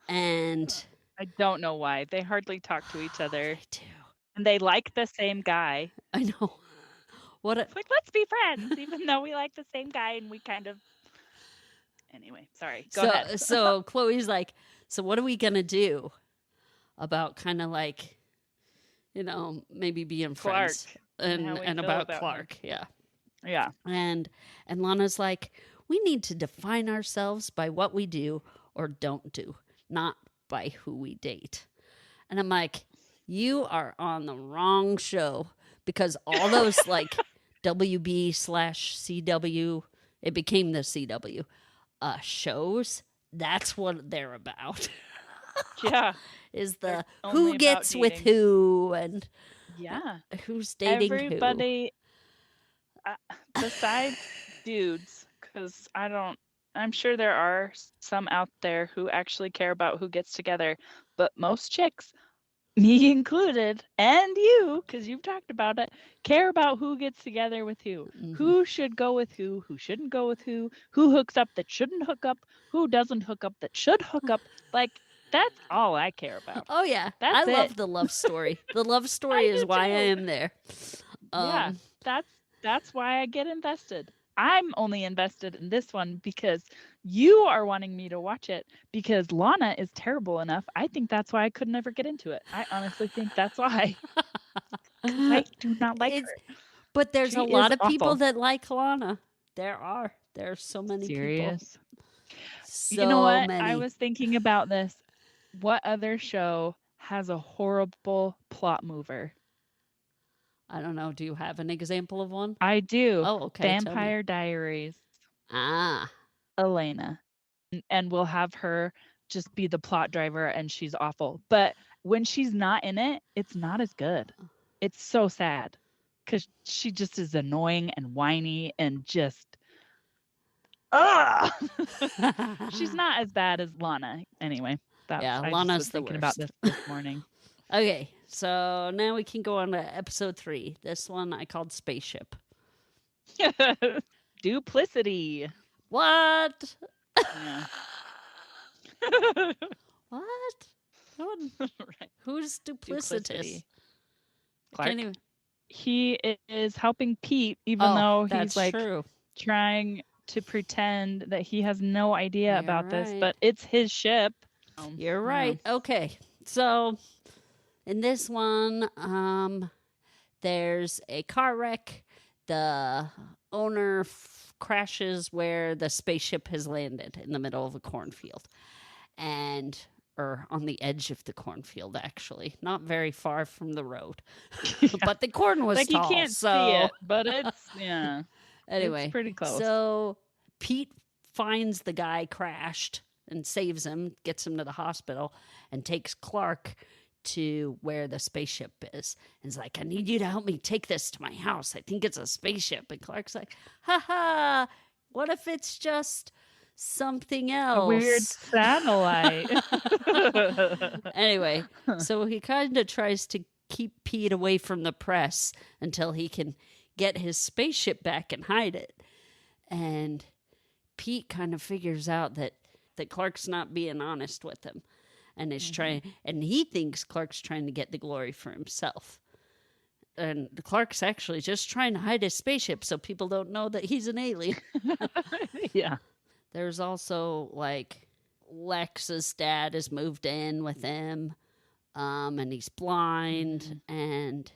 And I don't know why. They hardly talk to each other. I do. And they like the same guy. I know. It's like, let's be friends, even though we like the same guy and we kind of. Anyway, sorry. Go ahead. So Chloe's like, so what are we going to do about kind of like, maybe being Clark. friends and about Clark. Him. Yeah. Yeah. And Lana's like, we need to define ourselves by what we do or don't do, not by who we date. And I'm like, you are on the wrong show, because all those like WB/CW, it became the CW shows, that's what they're about. Yeah. Is the only who about gets with dating. who and Yeah. who's dating Everybody, besides dudes, because I'm sure there are some out there who actually care about who gets together, but most chicks, me included, and you, because you've talked about it, care about who gets together with who should go with who shouldn't go with who hooks up that shouldn't hook up, who doesn't hook up that should hook up. Like, that's all I care about. Oh yeah, That's I love it. the love story. The love story is do why I too. am there. Yeah, that's why I get invested. I'm only invested in this one because you are wanting me to watch it because Lana is terrible enough. I think that's why I could never get into it. I honestly think that's why. 'Cause I do not like It's, her. but there's She a is lot of people awful. that like Lana. There are so many people. Serious. So You know what? many. I was thinking about this. What other show has a horrible plot mover? I don't know. Do you have an example of one? I do. Oh, okay. Tell me. Vampire Diaries. Ah, Elena. And we'll have her just be the plot driver and she's awful. But when she's not in it, it's not as good. It's so sad because she just is annoying and whiny and just she's not as bad as Lana. Anyway, yeah, I Lana's just was thinking about worst. this morning. Okay, so now we can go on to episode 3. This one I called Spaceship. Duplicity. What? Yeah. What? Right. Who's duplicitous? Clark. He is helping Pete, even though he's like trying to pretend that he has no idea about this, but it's his ship. You're right. Okay, so in this one, there's a car wreck. The owner crashes where the spaceship has landed in the middle of a cornfield, or on the edge of the cornfield, actually, not very far from the road. But the corn was like tall, you can't see it, but it's Anyway, it's pretty close. So Pete finds the guy crashed and saves him, gets him to the hospital, and takes Clark to where the spaceship is. And he's like, I need you to help me take this to my house. I think it's a spaceship. And Clark's like, ha, what if it's just something else? A weird satellite. Anyway, so he kind of tries to keep Pete away from the press until he can get his spaceship back and hide it. And Pete kind of figures out that Clark's not being honest with him. And is and he thinks Clark's trying to get the glory for himself. And Clark's actually just trying to hide his spaceship so people don't know that he's an alien. Yeah. There's also like Lex's dad has moved in with him, and he's blind, and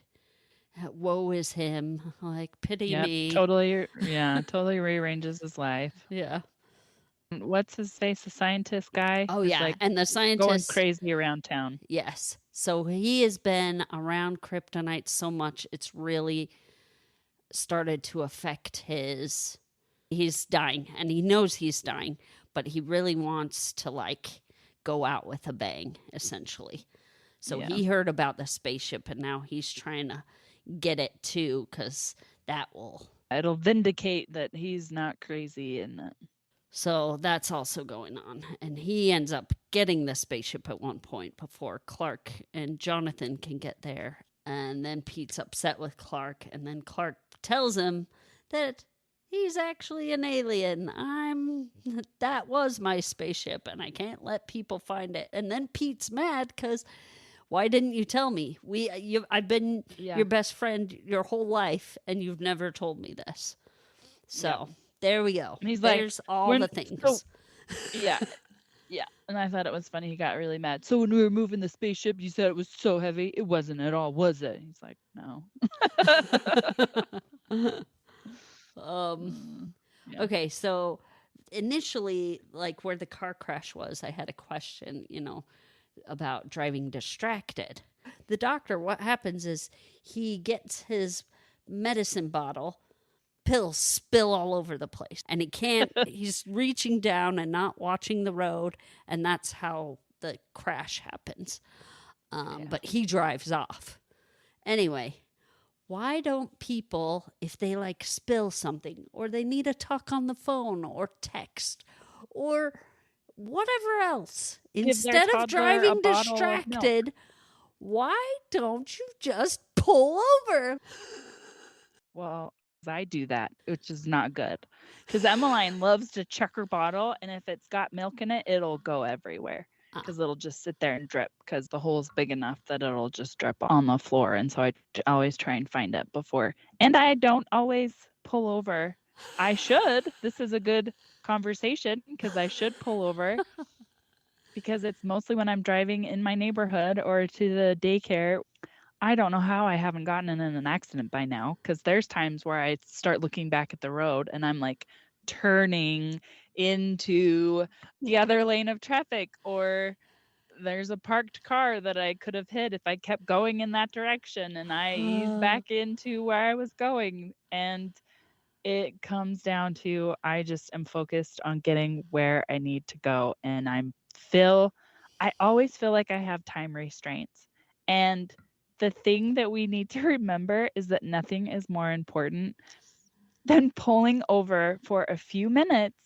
woe is him. Like, pity me. Totally rearranges his life. Yeah. What's his face? The scientist guy? Oh, yeah. Like and the scientist going crazy around town. Yes. So he has been around kryptonite so much, it's really started to affect he's dying, and he knows he's dying, but he really wants to like go out with a bang, essentially. So he heard about the spaceship, and now he's trying to get it too, because it'll vindicate that he's not crazy and that. So that's also going on. And he ends up getting the spaceship at one point before Clark and Jonathan can get there. And then Pete's upset with Clark. And then Clark tells him that he's actually an alien. That was my spaceship and I can't let people find it. And then Pete's mad because why didn't you tell me? I've been your best friend your whole life and you've never told me this. So... There we go. And he's There's all the things. So, yeah. And I thought it was funny. He got really mad. So when we were moving the spaceship, you said it was so heavy. It wasn't at all, was it? He's like, no. Okay, so initially, like where the car crash was, I had a question, about driving distracted. The doctor, what happens is he gets his medicine bottle, pills spill all over the place, and he's reaching down and not watching the road, and that's how the crash happens. But he drives off. Anyway, why don't people, if they like spill something or they need to talk on the phone or text or whatever else, Give their instead of toddler a driving bottle of milk. distracted, why don't you just pull over? Well, I do that, which is not good. Because Emmeline loves to check her bottle, and if it's got milk in it, it'll go everywhere. Because it'll just sit there and drip. Because the hole's big enough that it'll just drip on the floor, and so I always try and find it before. And I don't always pull over. I should. This is a good conversation because I should pull over. Because it's mostly when I'm driving in my neighborhood or to the daycare. I don't know how I haven't gotten in an accident by now, because there's times where I start looking back at the road and I'm like turning into the other lane of traffic, or there's a parked car that I could have hit if I kept going in that direction and I ease back into where I was going. And it comes down to I just am focused on getting where I need to go, and I always feel like I have time restraints. And the thing that we need to remember is that nothing is more important than pulling over for a few minutes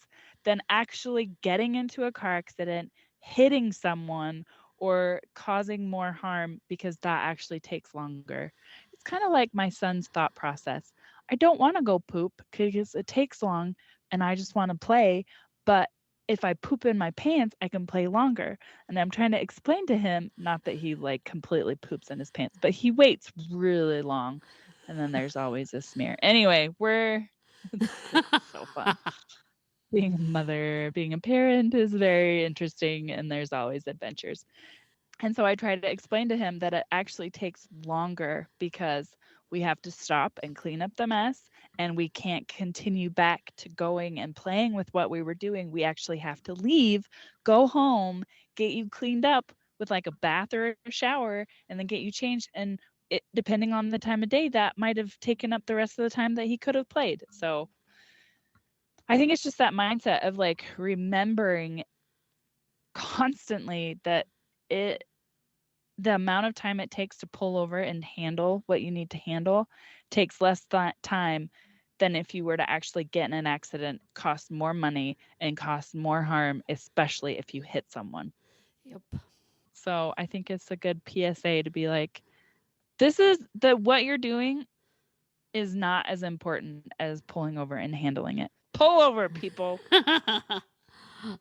than actually getting into a car accident, hitting someone, or causing more harm, because that actually takes longer. It's kind of like my son's thought process. I don't want to go poop because it takes long and I just want to play, but if I poop in my pants, I can play longer. And I'm trying to explain to him, not that he like completely poops in his pants, but he waits really long. And then there's always a smear. Anyway, it's so fun. Being a mother, being a parent is very interesting, and there's always adventures. And so I try to explain to him that it actually takes longer because we have to stop and clean up the mess, and we can't continue back to going and playing with what we were doing. We actually have to leave, go home, get you cleaned up with like a bath or a shower, and then get you changed. And depending on the time of day, that might have taken up the rest of the time that he could have played. So I think it's just that mindset of like remembering constantly that the amount of time it takes to pull over and handle what you need to handle takes less time than if you were to actually get in an accident, cost more money and cost more harm, especially if you hit someone. Yep. So I think it's a good PSA to be like, what you're doing is not as important as pulling over and handling it. Pull over, people.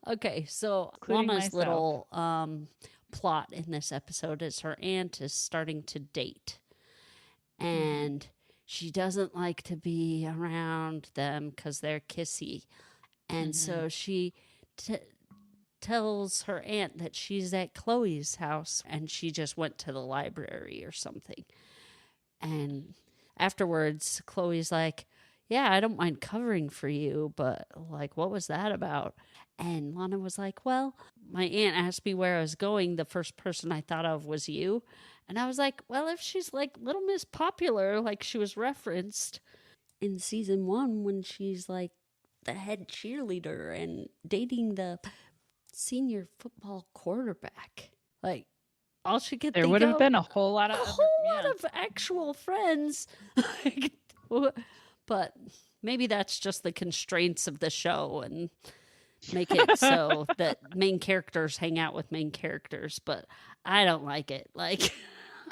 Okay, so Including Lana's myself. little plot in this episode is her aunt is starting to date, and she doesn't like to be around them because they're kissy, and so she tells her aunt that she's at Chloe's house and she just went to the library or something. And afterwards, Chloe's like, yeah, I don't mind covering for you, but like, what was that about? And Lana was like, well, my aunt asked me where I was going. The first person I thought of was you. And I was like, well, if she's like Little Miss Popular, like she was referenced in season 1 when she's like the head cheerleader and dating the senior football quarterback, like all she could There think would have of, been a whole lot of actual friends. But maybe that's just the constraints of the show and make it so that main characters hang out with main characters, but I don't like it. Like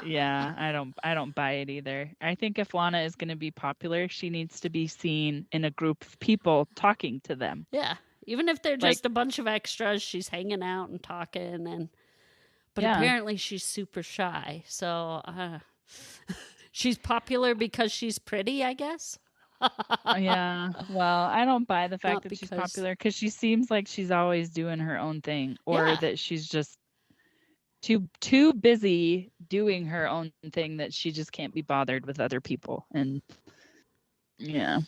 yeah, I don't buy it either. I think if Lana is going to be popular, she needs to be seen in a group of people talking to them. Yeah, even if they're just a bunch of extras, she's hanging out and talking, but apparently she's super shy. So she's popular because she's pretty, I guess. Yeah. Well, I don't buy the fact that she's popular because she seems like she's always doing her own thing, or that she's just too busy doing her own thing that she just can't be bothered with other people. And yeah,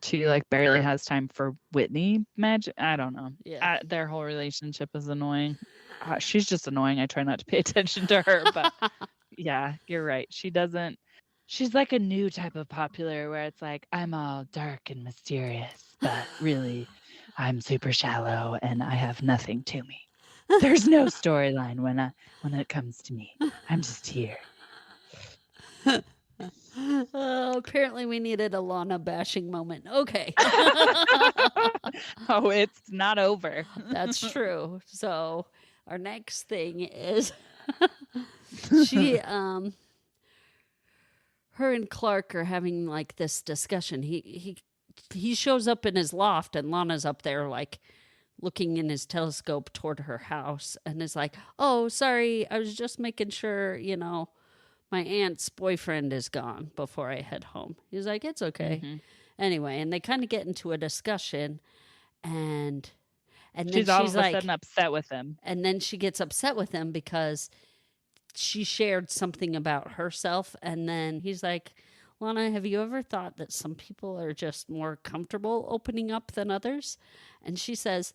she like barely has time for Whitney magic. I don't know. Yeah. Their whole relationship is annoying. She's just annoying. I try not to pay attention to her, but yeah, you're right. She's like a new type of popular where it's like, I'm all dark and mysterious, but really I'm super shallow and I have nothing to me. There's no storyline when it comes to me. I'm just here. Apparently, we needed a Lana bashing moment. Okay. Oh, it's not over. That's true. So, our next thing is she, her and Clark are having like this discussion. He shows up in his loft, and Lana's up there, like, looking in his telescope toward her house, and is like, "Oh, sorry, I was just making sure, my aunt's boyfriend is gone before I head home." He's like, "It's okay." Mhm. Anyway, and they kind of get into a discussion, and then She's all she's of a like, sudden upset with him. and then she gets upset with him because she shared something about herself, and then he's like, "Lana, have you ever thought that some people are just more comfortable opening up than others?" And she says,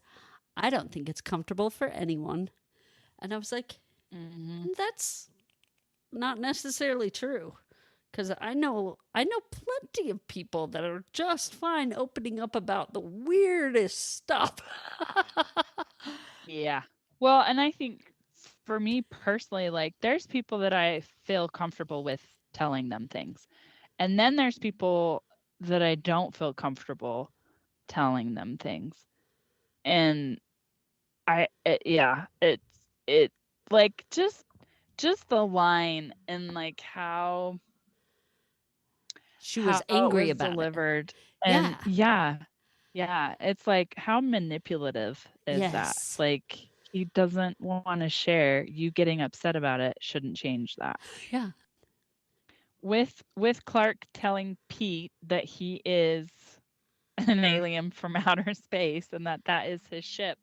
"I don't think it's comfortable for anyone." And I was like, Mhm. that's not necessarily true, because I know plenty of people that are just fine opening up about the weirdest stuff. Yeah. Well, and I think for me personally, like there's people that I feel comfortable with telling them things. And then there's people that I don't feel comfortable telling them things. And it like just the line and like She how was it angry was about it. delivered. And Yeah. yeah, it's like how manipulative is that? Yes. Like he doesn't want to share. You getting upset about it shouldn't change that. Yeah. With Clark telling Pete that he is an alien from outer space and that is his ship,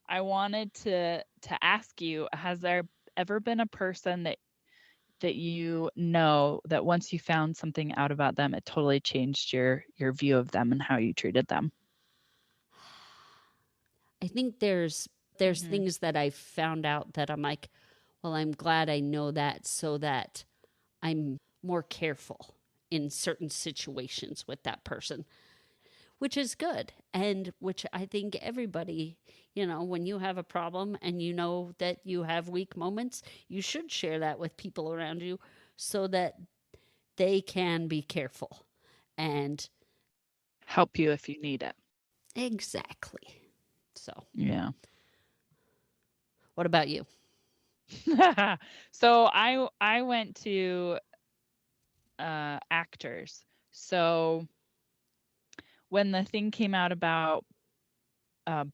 I wanted to ask you, has there ever been a person that you know that once you found something out about them, it totally changed your view of them and how you treated them? I think there's Mhm. things that I found out that I'm like, well, I'm glad I know that, so that I'm more careful in certain situations with that person, which is good. And which I think everybody, when you have a problem and you know that you have weak moments, you should share that with people around you so that they can be careful. And Help you if you need it. exactly. So, Yeah. what about you? So I went to actors. So when the thing came out about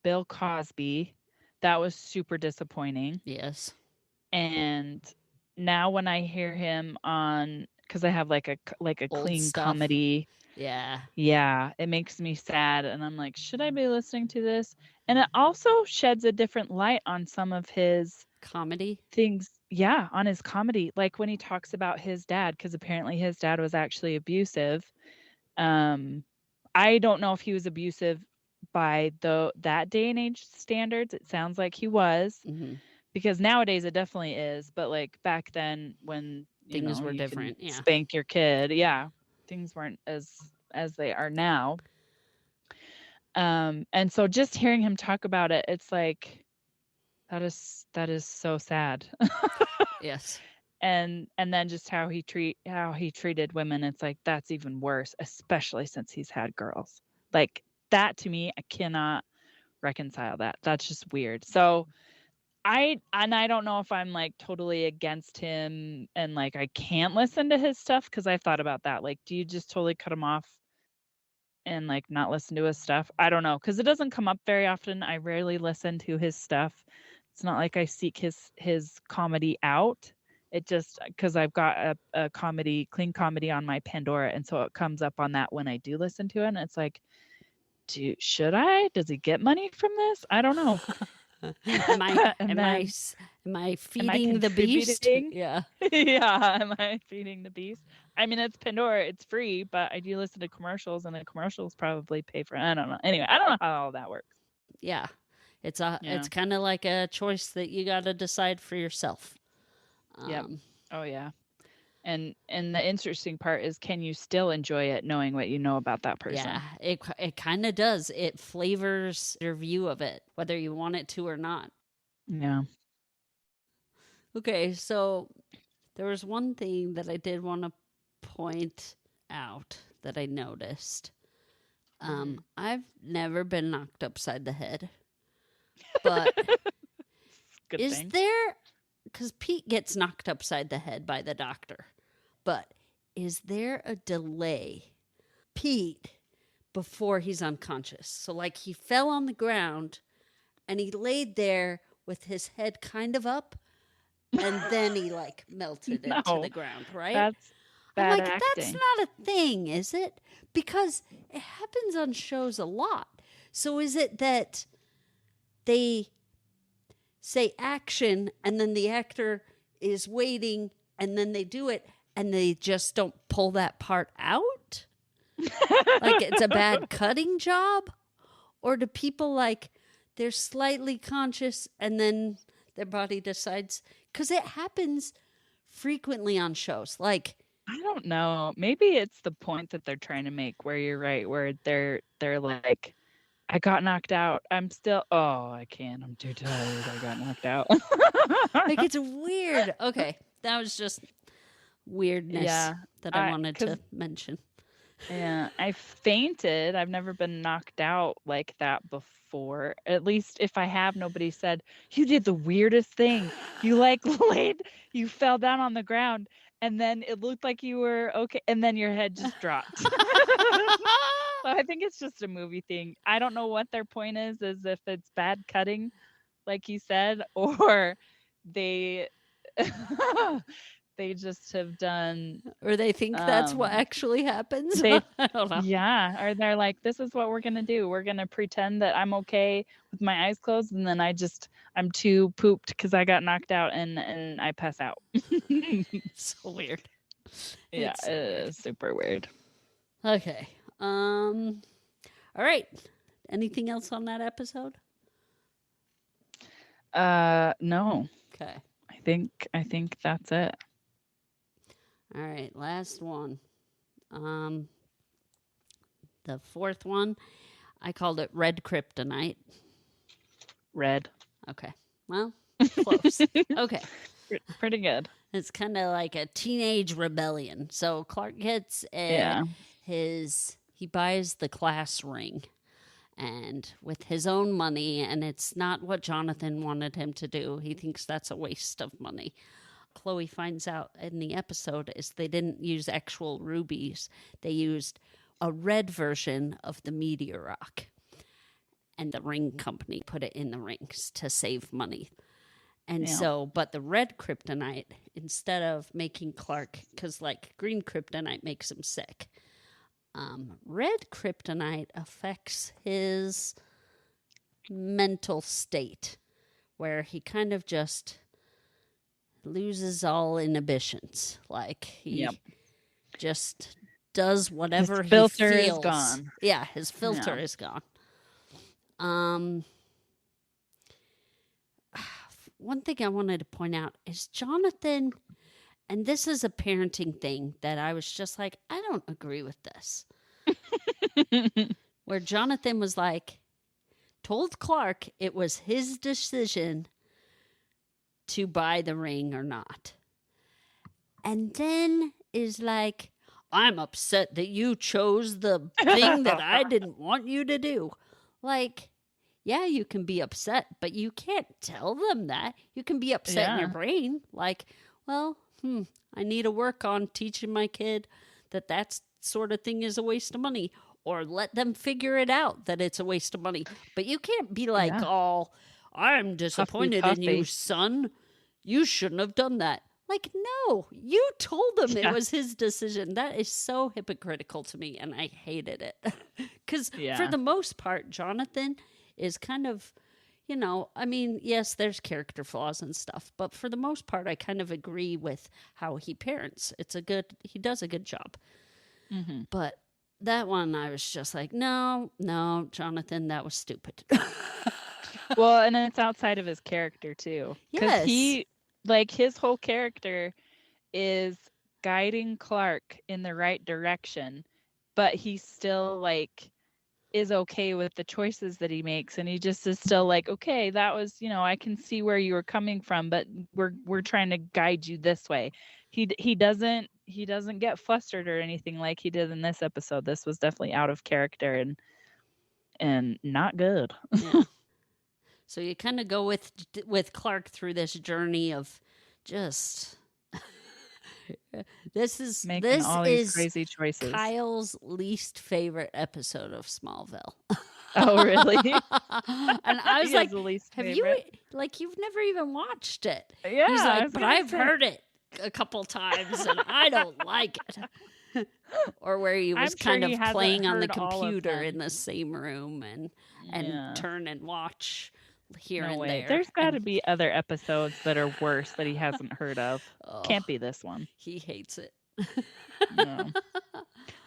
Bill Cosby, that was super disappointing. Yes. And now when I hear him on, because I have like a Old clean stuff. comedy, Yeah. yeah, it makes me sad, and I'm like, should I be listening to this? And it also sheds a different light on some of his Comedy. things, yeah, on his comedy, like when he talks about his dad, because apparently his dad was actually abusive. Um, I don't know if he was abusive by that day and age standards. It sounds like he was, Hmm. because nowadays it definitely is. But like back then, when Things were you can different. Yeah. spank your kid, yeah, things weren't as they are now. And so just hearing him talk about it, it's like that is so sad. Yes. And then just how he treated women, it's like that's even worse, especially since he's had girls. Like that to me, I cannot reconcile that. That's just weird. So I don't know if I'm like totally against him and like I can't listen to his stuff, because I thought about that. Like, do you just totally cut him off and like not listen to his stuff? I don't know, because it doesn't come up very often. I rarely listen to his stuff. It's not like I seek his comedy out. It just because I've got a clean comedy on my Pandora, and so it comes up on that when I do listen to it. And it's like, should I? Does he get money from this? I don't know. am I And am I then, s- am I am I feeding the beast? contributing? Yeah. Yeah, am I feeding the beast? I mean, it's Pandora, it's free, but I do listen to commercials, and the commercials probably pay for it. I don't know. Anyway, I don't know how all that works. Yeah. Yeah. It's kind of like a choice that you got to decide for yourself. Yep. Um, Oh yeah. And the interesting part is, can you still enjoy it knowing what you know about that yeah, person? it kind of does. It flavors your view of it, whether you want it to or not. Yeah. Okay, so there was one thing that I did want to point out that I noticed. I've never been knocked upside the head, but Good is thing. there, because Pete gets knocked upside the head by the doctor, but is there a delay, Pete, before he's unconscious? So, like, he fell on the ground and he laid there with his head kind of up, and then he, like, melted into the ground, right? That's I'm bad like, that's acting. not a thing, is it? Because it happens on shows a lot. So is it that they say action and then the actor is waiting and then they do it and they just don't pull that part out? Like it's a bad cutting job? Or do people, like, they're slightly conscious and then their body decides? Because it happens frequently on shows. Like, I don't know. Maybe it's the point that they're trying to make where you're right, where they're like, I got knocked out. I'm still, oh, I can't. I'm too tired. I got knocked out. like, it's weird. Okay, that was just weirdness Yeah, that I wanted to mention. Yeah, I fainted. I've never been knocked out like that before. At least if I have, nobody said, you did the weirdest thing. You like you fell down on the ground and then it looked like you were okay. And then your head just dropped. So I think it's just a movie thing. I don't know what their point is if it's bad cutting, like you said, or they they just have done, or they think that's what actually happens. they, I don't know. yeah, or they're like, this is what we're gonna do. We're gonna pretend that I'm okay with my eyes closed, and then I'm too pooped because I got knocked out and I pass out. So weird. Yeah, It's so it weird. is super weird. Okay. All right. Anything else on that episode? No. Okay. I think that's it. All right, last one. The fourth one, I called it Red Kryptonite. Red. Okay. Well, close. Okay. Pretty good. It's kind of like a teenage rebellion. So Clark gets he buys the class ring, and with his own money, and it's not what Jonathan wanted him to do. He thinks that's a waste of money. Chloe finds out in the episode is they didn't use actual rubies. They used a red version of the meteor rock. And the ring company put it in the rings to save money. And so, but the red kryptonite, instead of making Clark, because like green kryptonite makes him sick, red kryptonite affects his mental state, where he kind of just loses all inhibitions. Like he just does whatever his filter he feels. is gone. Yeah, his filter is gone. One thing I wanted to point out is Jonathan, and this is a parenting thing that I was just like, I don't agree with this. Where Jonathan was like, told Clark it was his decision to buy the ring or not. And then is like, I'm upset that you chose the thing that I didn't want you to do. Like, yeah, you can be upset, but you can't tell them that. You can be upset in your brain. Like, well, I need to work on teaching my kid that sort of thing is a waste of money. Or let them figure it out that it's a waste of money. But you can't be like, oh, I'm disappointed in you, son. You shouldn't have done that. Like, no, you told him it was his decision. That is so hypocritical to me, and I hated it. Because for the most part, Jonathan is kind of, I mean, yes, there's character flaws and stuff, but for the most part, I kind of agree with how he parents. He does a good job. Mm-hmm. But that one, I was just like, no, Jonathan, that was stupid. Well, and it's outside of his character, too. Because his whole character is guiding Clark in the right direction, but he still, is okay with the choices that he makes, and he just is still like, okay, that was, I can see where you were coming from, but we're trying to guide you this way. He he doesn't get flustered or anything like he did in this episode. This was definitely out of character and not good. Yeah. So you kind of go with Clark through this journey of just Making all these is crazy choices. Kyle's least favorite episode of Smallville. Oh, really? And I was He like, has the least have favorite. you, like, you've never even watched it? Yeah, He's I like, was but gonna I've say. heard it a couple times and I don't like it. Or where he was I'm sure kind he of hasn't playing on the heard all of computer them. in the same room and Yeah. turn and watch here No and way. there. There's got to And- be other episodes that are worse that he hasn't heard of. oh, Can't be this one. He hates it. No.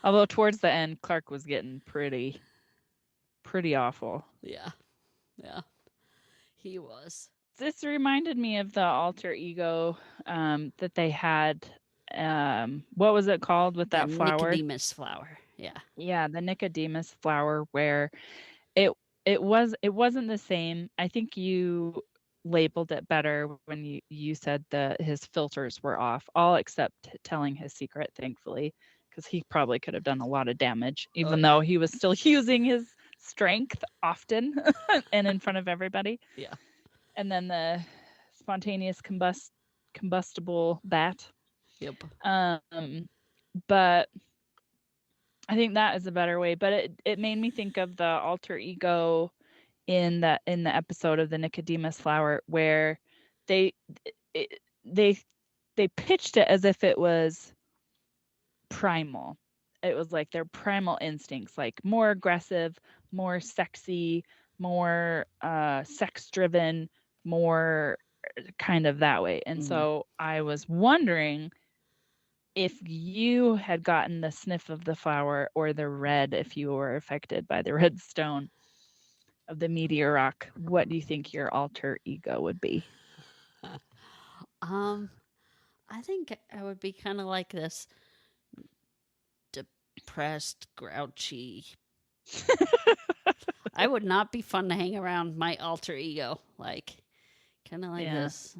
Although towards the end, Clark was getting pretty awful. Yeah. Yeah. He was. This reminded me of the alter ego that they had. What was it called with that The flower? Nicodemus flower. Yeah. Yeah, the Nicodemus flower, where it wasn't the same. I think you labeled it better when you said that his filters were off, all except telling his secret, thankfully, because he probably could have done a lot of damage, even though he was still using his strength often and in front of everybody. Yeah. And then the spontaneous combustible bat. Yep. But I think that is a better way. But it made me think of the alter ego in the episode of the Nicodemus flower, where they pitched it as if it was primal. It was like their primal instincts, like more aggressive, more sexy, more sex driven, more kind of that way. And so I was wondering if you had gotten the sniff of the flower or the red, if you were affected by the red stone of the meteor rock, what do you think your alter ego would be? I think I would be kind of like this depressed, grouchy. I would not be fun to hang around my alter ego. Like, kind of like this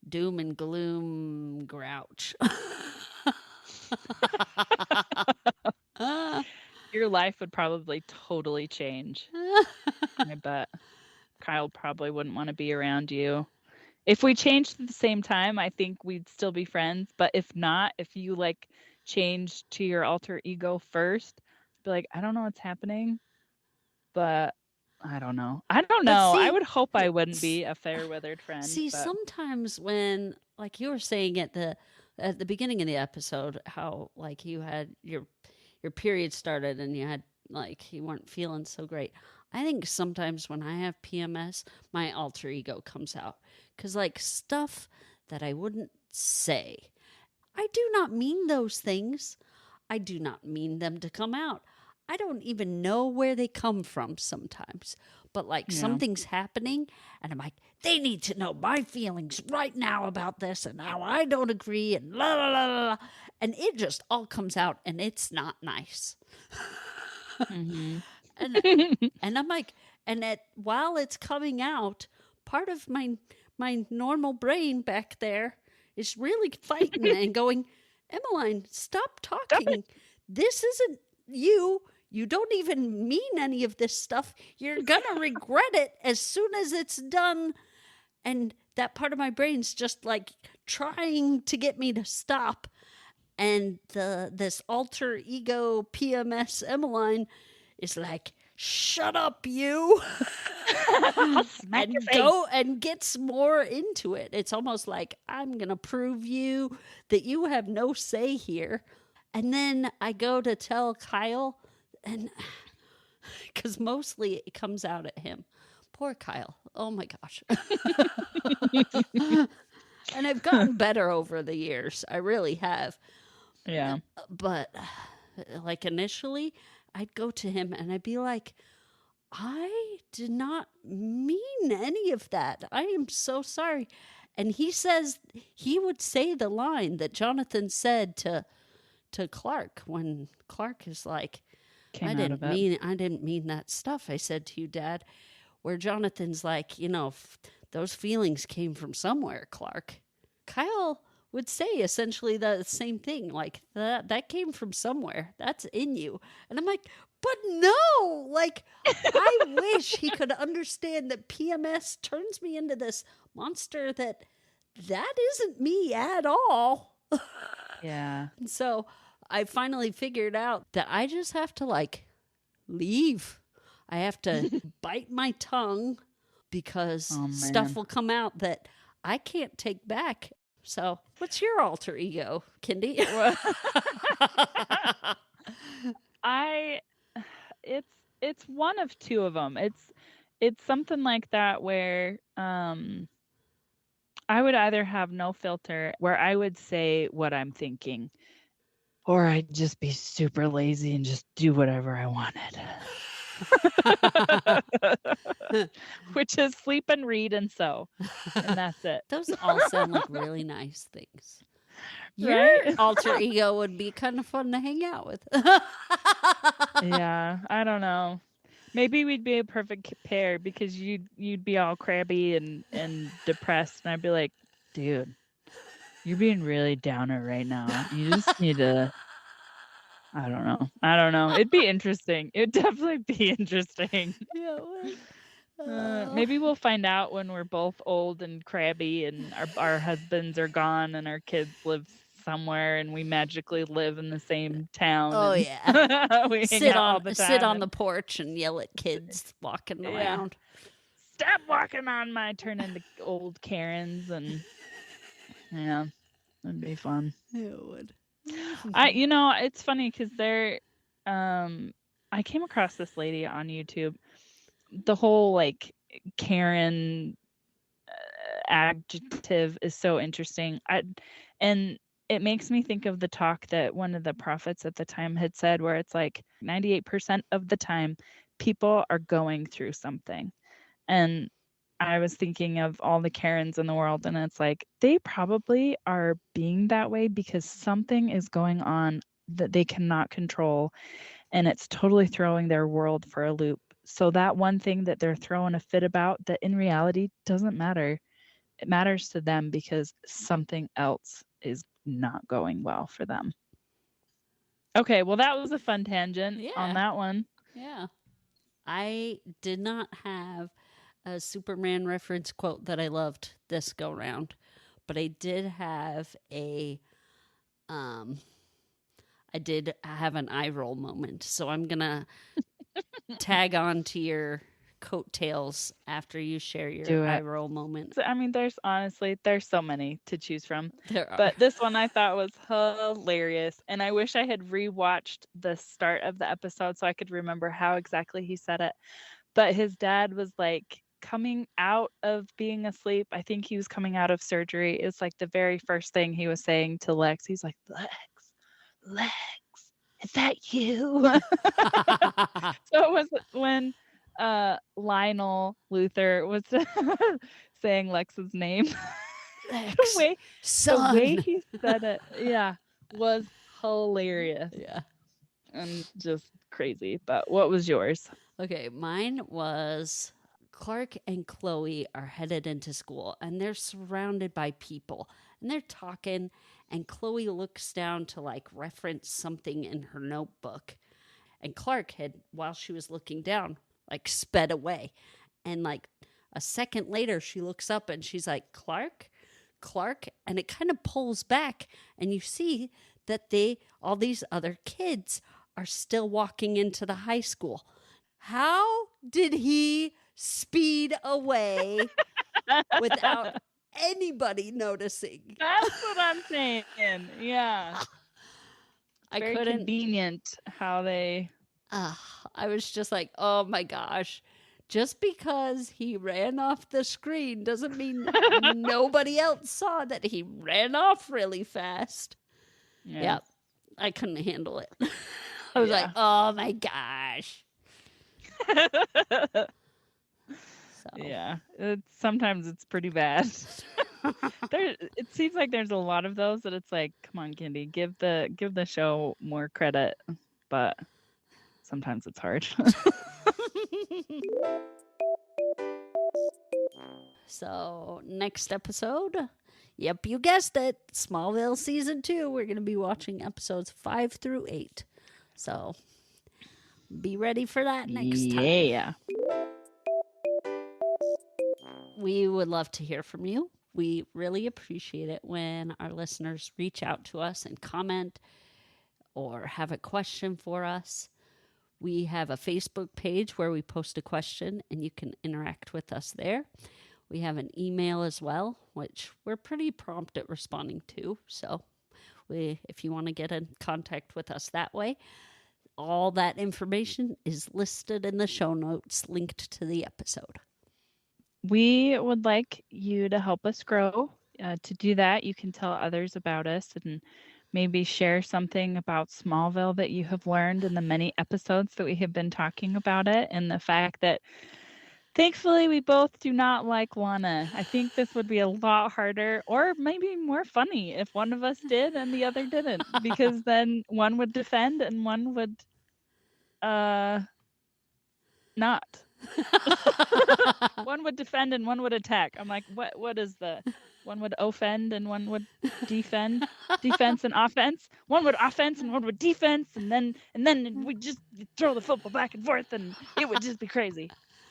doom and gloom grouch. Your life would probably totally change. I bet Kyle probably wouldn't want to be around you. If we changed at the same time, I think we'd still be friends. But if not, if you like change to your alter ego first, be like, I don't know what's happening, but I don't know. I don't know. I would hope I wouldn't be a fair-weathered friend. See, but sometimes when, like you were saying at the beginning of the episode, how like you had your period started and you had like you weren't feeling so great. I think sometimes when I have PMS, my alter ego comes out because like stuff that I wouldn't say. I do not mean those things. I do not mean them to come out. I don't even know where they come from sometimes. But like something's happening and I'm like, they need to know my feelings right now about this and how I don't agree and la la la la. And it just all comes out and it's not nice. mm-hmm. And I'm like, while it's coming out, part of my normal brain back there is really fighting and going, Emmeline, stop talking. This isn't you. You don't even mean any of this stuff. You're going to regret it as soon as it's done. And that part of my brain's just like trying to get me to stop. And this alter ego PMS Emmeline is like, shut up, you. And go and gets more into it. It's almost like, I'm going to prove you that you have no say here. And then I go to tell Kyle, and because mostly it comes out at him. Poor Kyle. Oh my gosh. And I've gotten better over the years. I really have. Yeah. But like initially, I'd go to him and I'd be like, I did not mean any of that. I am so sorry. And he would say the line that Jonathan said to Clark when Clark is like, I didn't mean that stuff I said to you, Dad. Where Jonathan's like, those feelings came from somewhere, Clark. Kyle would say essentially the same thing. Like, that came from somewhere. That's in you. And I'm like, but no, like, I wish he could understand that PMS turns me into this monster that isn't me at all. Yeah. And so I finally figured out that I just have to, like, leave. I have to bite my tongue because stuff will come out that I can't take back. So, what's your alter ego, Kindy? It's one of two of them. It's something like that where I would either have no filter, where I would say what I'm thinking, or I'd just be super lazy and just do whatever I wanted. Which is sleep and read and sew. And that's it. Those all sound like really nice things. Your Right? alter ego would be kind of fun to hang out with. Yeah, I don't know. Maybe we'd be a perfect pair because you'd be all crabby and depressed, and I'd be like, dude, you're being really downer right now. You just need to. I don't know. It'd be interesting. It'd definitely be interesting. Yeah. Maybe we'll find out when we're both old and crabby and our husbands are gone and our kids live somewhere and we magically live in the same town. Oh, and yeah. we hang out all the time Sit on the porch and yell at kids walking around. Stop walking on my turn into old Karens, and yeah, it'd be fun. It would. It's funny because I came across this lady on YouTube. The whole like Karen adjective is so interesting. And it makes me think of the talk that one of the prophets at the time had said, where it's like 98% of the time people are going through something. And I was thinking of all the Karens in the world, and it's like they probably are being that way because something is going on that they cannot control, and it's totally throwing their world for a loop. So that one thing that they're throwing a fit about, that in reality doesn't matter. It matters to them because something else is not going well for them. Okay, well, that was a fun tangent on that one. Yeah. I did not have a Superman reference quote that I loved this go round, but I did have I did have an eye roll moment. So I'm gonna tag on to your coattails after you share your eye roll moment. I mean, there's so many to choose from. There are. But this one I thought was hilarious. And I wish I had rewatched the start of the episode so I could remember how exactly he said it. But his dad was like coming out of being asleep. I think he was coming out of surgery. It's like the very first thing he was saying to Lex. He's like, Lex, is that you? So it was when Lionel Luthor was saying Lex's name. Lex, the way he said it, was hilarious. Yeah. And just crazy. But what was yours? Okay, mine was Clark and Chloe are headed into school and they're surrounded by people and they're talking, and Chloe looks down to like reference something in her notebook. And Clark had, while she was looking down, like sped away. And like a second later, she looks up and she's like, Clark? And it kind of pulls back and you see that all these other kids are still walking into the high school. How did he speed away without anybody noticing? That's what I'm saying. Yeah. Very convenient how they... I was just like, oh my gosh. Just because he ran off the screen doesn't mean nobody else saw that he ran off really fast. Yeah. I couldn't handle it. I was like, oh my gosh. Yeah. Sometimes it's pretty bad. It seems like there's a lot of those that it's like, come on, Kindy, give the show more credit. But sometimes it's hard. So next episode, Yep, you guessed it. Smallville season 2. We're going to be watching episodes 5 through 8. So be ready for that next time. Yeah. We would love to hear from you. We really appreciate it when our listeners reach out to us and comment or have a question for us. We have a Facebook page where we post a question and you can interact with us there. We have an email as well, which we're pretty prompt at responding to. So if you want to get in contact with us that way, all that information is listed in the show notes linked to the episode. We would like you to help us grow. To do that, you can tell others about us and maybe share something about Smallville that you have learned in the many episodes that we have been talking about it, and the fact that thankfully we both do not like Lana. I think this would be a lot harder or maybe more funny if one of us did and the other didn't, because then one would defend and one would not. One would defend and one would attack. I'm like, what is the one would offend and one would defend? Defense and offense. One would offense and one would defense, and then we just throw the football back and forth and it would just be crazy.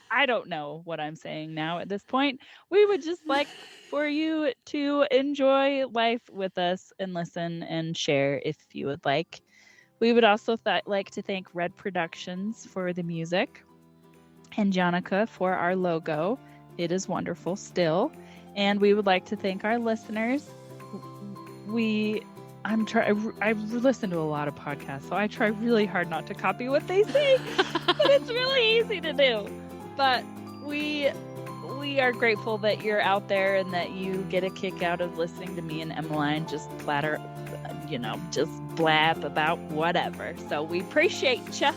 I don't know what I'm saying now at this point. We would just like for you to enjoy life with us and listen and share if you would like. We would also like to thank Red Productions for the music and Jonica for our logo. It is wonderful still. And we would like to thank our listeners. I listen to a lot of podcasts, so I try really hard not to copy what they say, but it's really easy to do. But we are grateful that you're out there and that you get a kick out of listening to me and Emmeline just just blab about whatever. So we appreciate you.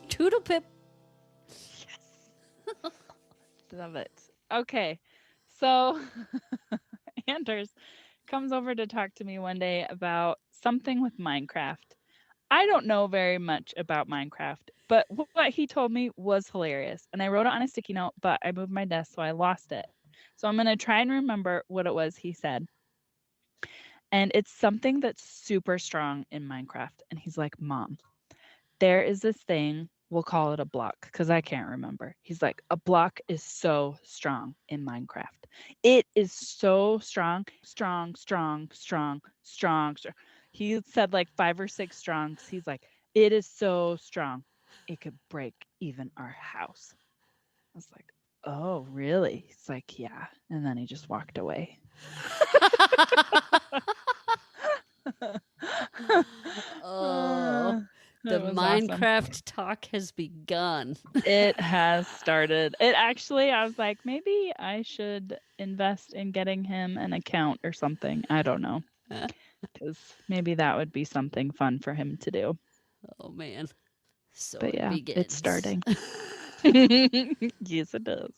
Toodle pip. Yes. Love it. Okay. So Anders comes over to talk to me one day about something with Minecraft. I don't know very much about Minecraft, but what he told me was hilarious. And I wrote it on a sticky note, but I moved my desk, so I lost it. So I'm going to try and remember what it was he said. And it's something that's super strong in Minecraft. And he's like, Mom, there is this thing, we'll call it a block because I can't remember. He's like, a block is so strong in Minecraft. It is so strong. He said like 5 or 6 strongs. He's like, it is so strong. It could break even our house. I was like, oh, really? He's like, yeah. And then he just walked away. Oh, the Minecraft awesome. Talk has begun. It has started. I was like, maybe I should invest in getting him an account or something. I don't know. Because maybe that would be something fun for him to do. Oh, man. So but yeah, begins. It's starting. Yes, it does.